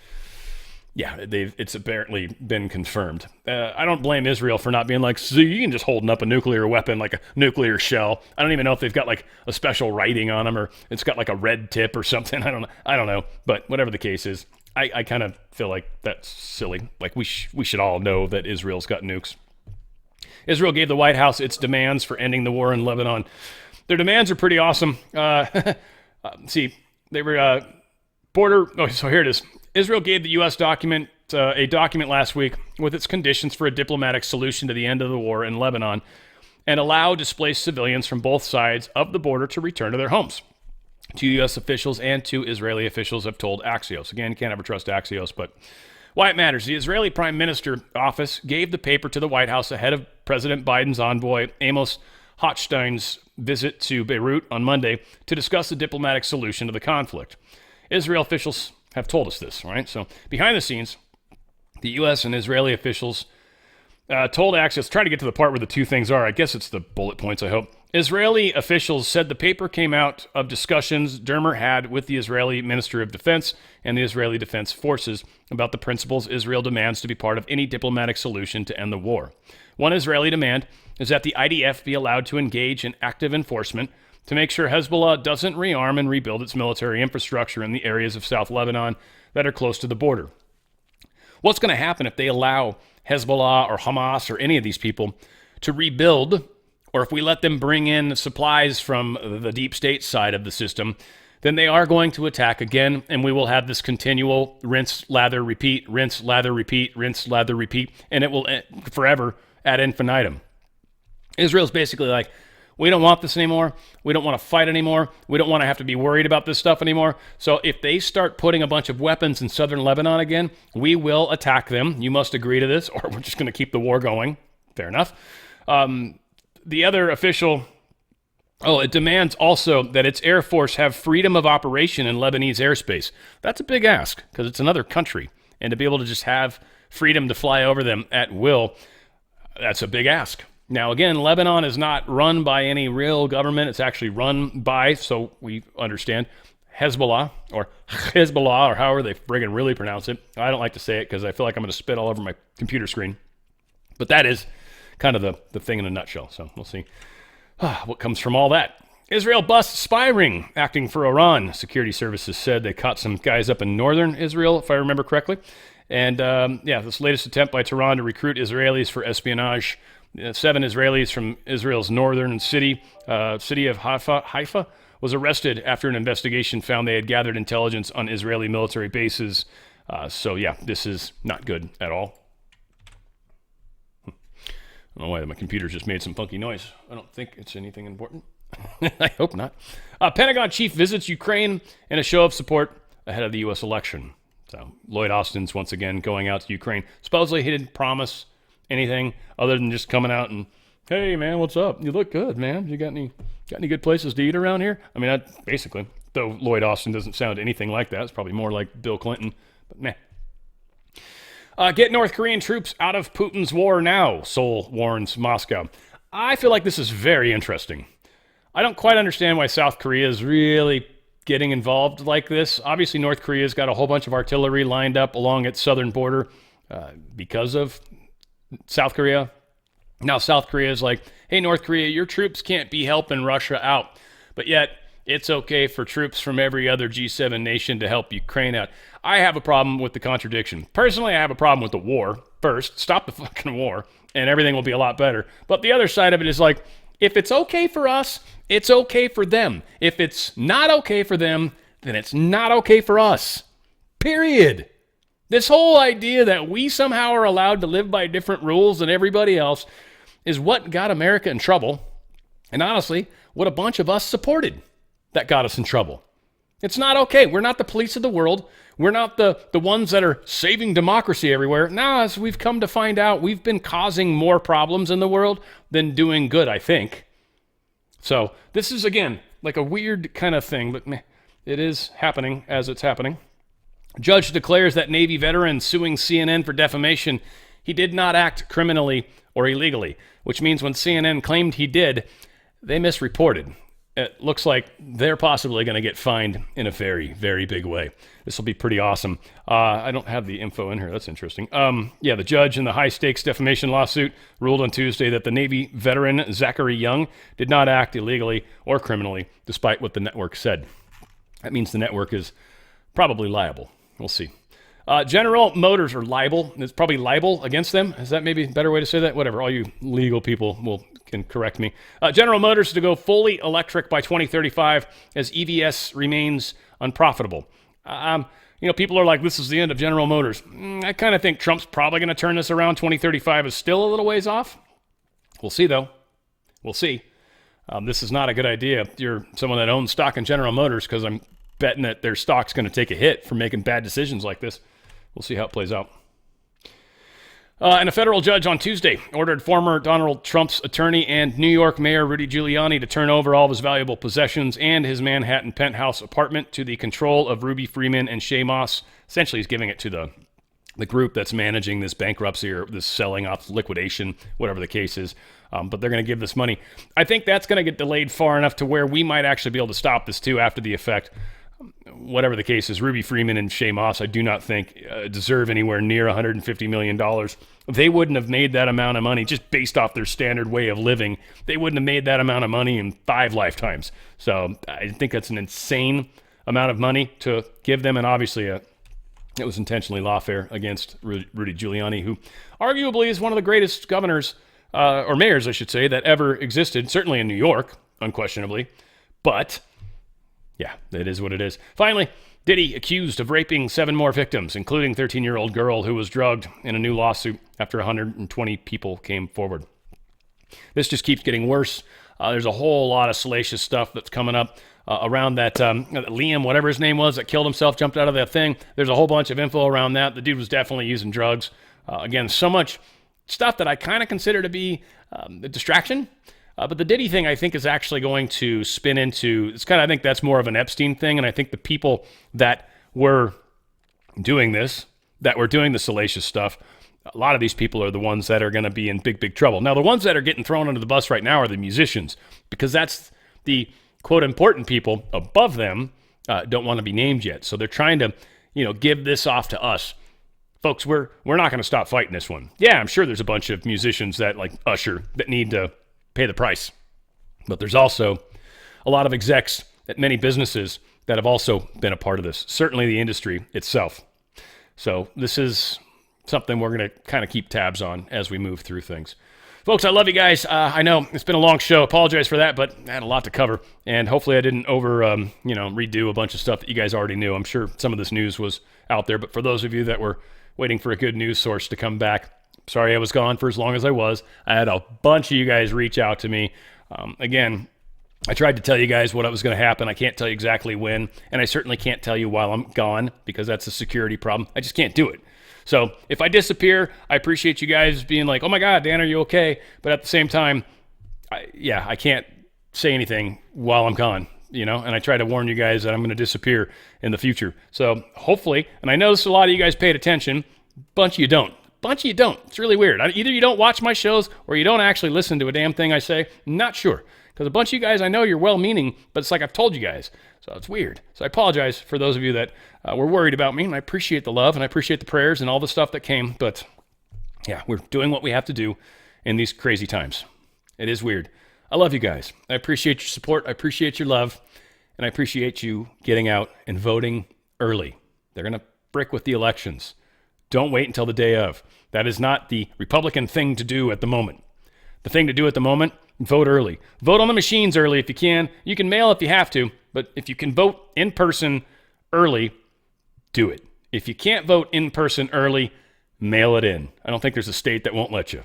yeah, it's apparently been confirmed. I don't blame Israel for not being like, see, and just holding up a nuclear weapon like a nuclear shell. I don't even know if they've got like a special writing on them or it's got like a red tip or something. I don't know. But whatever the case is, I kind of feel like that's silly. Like we should all know that Israel's got nukes. Israel gave the White House its demands for ending the war in Lebanon. Their demands are pretty awesome. See, they were border. Oh, so here it is. Israel gave the U.S. a document last week with its conditions for a diplomatic solution to the end of the war in Lebanon and allow displaced civilians from both sides of the border to return to their homes. Two U.S. officials and two Israeli officials have told Axios. Again, you can't ever trust Axios, but why it matters. The Israeli Prime Minister office gave the paper to the White House ahead of President Biden's envoy, Amos Hochstein's visit to Beirut on Monday to discuss the diplomatic solution to the conflict. Israel officials have told us this, right? So behind the scenes, the U.S. and Israeli officials told Axios, trying to get to the part where the two things are. I guess it's the bullet points, I hope. Israeli officials said the paper came out of discussions Dermer had with the Israeli Minister of Defense and the Israeli Defense Forces about the principles Israel demands to be part of any diplomatic solution to end the war. One Israeli demand is that the IDF be allowed to engage in active enforcement to make sure Hezbollah doesn't rearm and rebuild its military infrastructure in the areas of South Lebanon that are close to the border. What's going to happen if they allow Hezbollah or Hamas or any of these people to rebuild, or if we let them bring in supplies from the deep state side of the system? Then they are going to attack again, and we will have this continual rinse, lather, repeat, rinse, lather, repeat, rinse, lather, repeat, and it will forever ad infinitum. Israel's basically like, we don't want this anymore. We don't want to fight anymore. We don't want to have to be worried about this stuff anymore. So if they start putting a bunch of weapons in southern Lebanon again, we will attack them. You must agree to this, or we're just going to keep the war going. Fair enough. The other official, it demands also that its Air Force have freedom of operation in Lebanese airspace. That's a big ask because it's another country. And to be able to just have freedom to fly over them at will, that's a big ask. Now, again, Lebanon is not run by any real government. It's actually run by, so we understand, Hezbollah, or however they friggin' really pronounce it. I don't like to say it because I feel like I'm going to spit all over my computer screen. But that is kind of the thing in a nutshell. So we'll see what comes from all that. Israel busts spy ring acting for Iran. Security services said they caught some guys up in northern Israel, if I remember correctly. And this latest attempt by Tehran to recruit Israelis for espionage. 7 Israelis from Israel's northern city of Haifa, was arrested after an investigation found they had gathered intelligence on Israeli military bases. This is not good at all. I don't know why my computer just made some funky noise. I don't think it's anything important. I hope not. Pentagon chief visits Ukraine in a show of support ahead of the U.S. election. So Lloyd Austin's once again going out to Ukraine. Supposedly he didn't promise anything other than just coming out and, hey man, what's up? You look good, man. You got any good places to eat around here? I mean, that basically, though Lloyd Austin doesn't sound anything like that. It's probably more like Bill Clinton, but meh. Get North Korean troops out of Putin's war now, Seoul warns Moscow. I feel like this is very interesting. I don't quite understand why South Korea is really getting involved like this. Obviously, North Korea's got a whole bunch of artillery lined up along its southern border because of South Korea. Now South Korea is like, hey, North Korea, your troops can't be helping Russia out. But yet it's okay for troops from every other G7 nation to help Ukraine out. I have a problem with the contradiction. Personally, I have a problem with the war. first, stop the fucking war, and everything will be a lot better. But the other side of it is like, if it's okay for us, it's okay for them. If it's not okay for them, then it's not okay for us. Period. This whole idea that we somehow are allowed to live by different rules than everybody else is what got America in trouble. And honestly, what a bunch of us supported that got us in trouble. It's not okay. We're not the police of the world. We're not the ones that are saving democracy everywhere. Now, as we've come to find out, we've been causing more problems in the world than doing good, I think. So this is, again, like a weird kind of thing, but meh, it is happening as it's happening. Judge declares that Navy veteran suing CNN for defamation, he did not act criminally or illegally, which means when CNN claimed he did, they misreported. It looks like they're possibly going to get fined in a very, very big way. This will be pretty awesome. I don't have the info in here. That's interesting. The judge in the high-stakes defamation lawsuit ruled on Tuesday that the Navy veteran Zachary Young did not act illegally or criminally, despite what the network said. That means the network is probably liable. We'll see. General Motors are liable. It's probably libel against them. Is that maybe a better way to say that? Whatever. All you legal people can correct me. General Motors to go fully electric by 2035 as EVs remains unprofitable. People are like, this is the end of General Motors. I kind of think Trump's probably going to turn this around. 2035 is still a little ways off. We'll see, though. We'll see. This is not a good idea if you're someone that owns stock in General Motors, because I'm betting that their stock's going to take a hit for making bad decisions like this. We'll see how it plays out. And a federal judge on Tuesday ordered former Donald Trump's attorney and New York Mayor Rudy Giuliani to turn over all of his valuable possessions and his Manhattan penthouse apartment to the control of Ruby Freeman and Shay Moss. Essentially, he's giving it to the group that's managing this bankruptcy or this selling off, liquidation, whatever the case is. But they're going to give this money. I think that's going to get delayed far enough to where we might actually be able to stop this too after the effect. Whatever the case is, Ruby Freeman and Shay Moss, I do not think deserve anywhere near $150 million. They wouldn't have made that amount of money just based off their standard way of living. They wouldn't have made that amount of money in 5 lifetimes. So I think that's an insane amount of money to give them. And obviously, it was intentionally lawfare against Rudy Giuliani, who arguably is one of the greatest governors, or mayors, I should say, that ever existed, certainly in New York, unquestionably. But yeah, it is what it is. Finally, Diddy accused of raping 7 more victims, including 13-year-old girl who was drugged, in a new lawsuit after 120 people came forward. This just keeps getting worse. There's a whole lot of salacious stuff that's coming up around that Liam, whatever his name was, that killed himself, jumped out of that thing. There's a whole bunch of info around that. The dude was definitely using drugs. Again, so much stuff that I kind of consider to be a distraction. But the Diddy thing, I think, is actually going to spin into, I think that's more of an Epstein thing. And I think the people that were doing this, that were doing the salacious stuff, a lot of these people are the ones that are going to be in big, big trouble. Now, the ones that are getting thrown under the bus right now are the musicians, because that's the, quote, important people. Above them don't want to be named yet. So they're trying to, give this off to us. Folks, we're not going to stop fighting this one. Yeah, I'm sure there's a bunch of musicians that, like Usher, that need to pay the price. But there's also a lot of execs at many businesses that have also been a part of this, certainly the industry itself. So this is something we're going to kind of keep tabs on as we move through things. Folks, I love you guys. I know it's been a long show. Apologize for that, but I had a lot to cover. And hopefully I didn't redo a bunch of stuff that you guys already knew. I'm sure some of this news was out there, but for those of you that were waiting for a good news source to come back, sorry I was gone for as long as I was. I had a bunch of you guys reach out to me. Again, I tried to tell you guys what was going to happen. I can't tell you exactly when, and I certainly can't tell you while I'm gone, because that's a security problem. I just can't do it. So if I disappear, I appreciate you guys being like, oh my God, Dan, are you okay? But at the same time, I can't say anything while I'm gone, and I try to warn you guys that I'm going to disappear in the future. So hopefully, and I noticed a lot of you guys paid attention, a bunch of you don't. It's really weird. Either you don't watch my shows or you don't actually listen to a damn thing I say. Not sure. Because a bunch of you guys, I know you're well-meaning, but it's like I've told you guys. So it's weird. So I apologize for those of you that were worried about me, and I appreciate the love, and I appreciate the prayers and all the stuff that came. But yeah, we're doing what we have to do in these crazy times. It is weird. I love you guys. I appreciate your support. I appreciate your love. And I appreciate you getting out and voting early. They're going to brick with the elections. Don't wait until the day of. That is not the Republican thing to do at the moment. The thing to do at the moment, vote early. Vote on the machines early if you can. You can mail if you have to, but if you can vote in person early, do it. If you can't vote in person early, mail it in. I don't think there's a state that won't let you.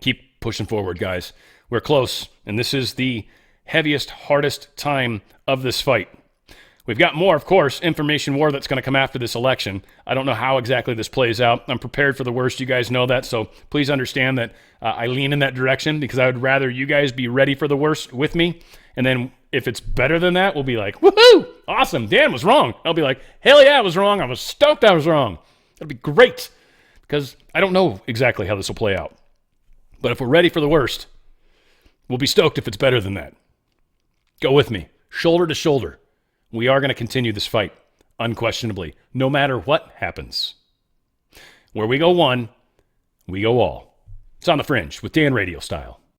Keep pushing forward, guys. We're close, and this is the heaviest, hardest time of this fight. We've got more, of course, information war that's going to come after this election. I don't know how exactly this plays out. I'm prepared for the worst. You guys know that, so please understand that I lean in that direction because I would rather you guys be ready for the worst with me. And then if it's better than that, we'll be like, woohoo, awesome, Dan was wrong. I'll be like, hell yeah, I was wrong. I was stoked I was wrong. That'll be great because I don't know exactly how this will play out. But if we're ready for the worst, we'll be stoked if it's better than that. Go with me, shoulder to shoulder. We are going to continue this fight, unquestionably, no matter what happens. Where we go one, we go all. It's on the Fringe with Dan Radio Style.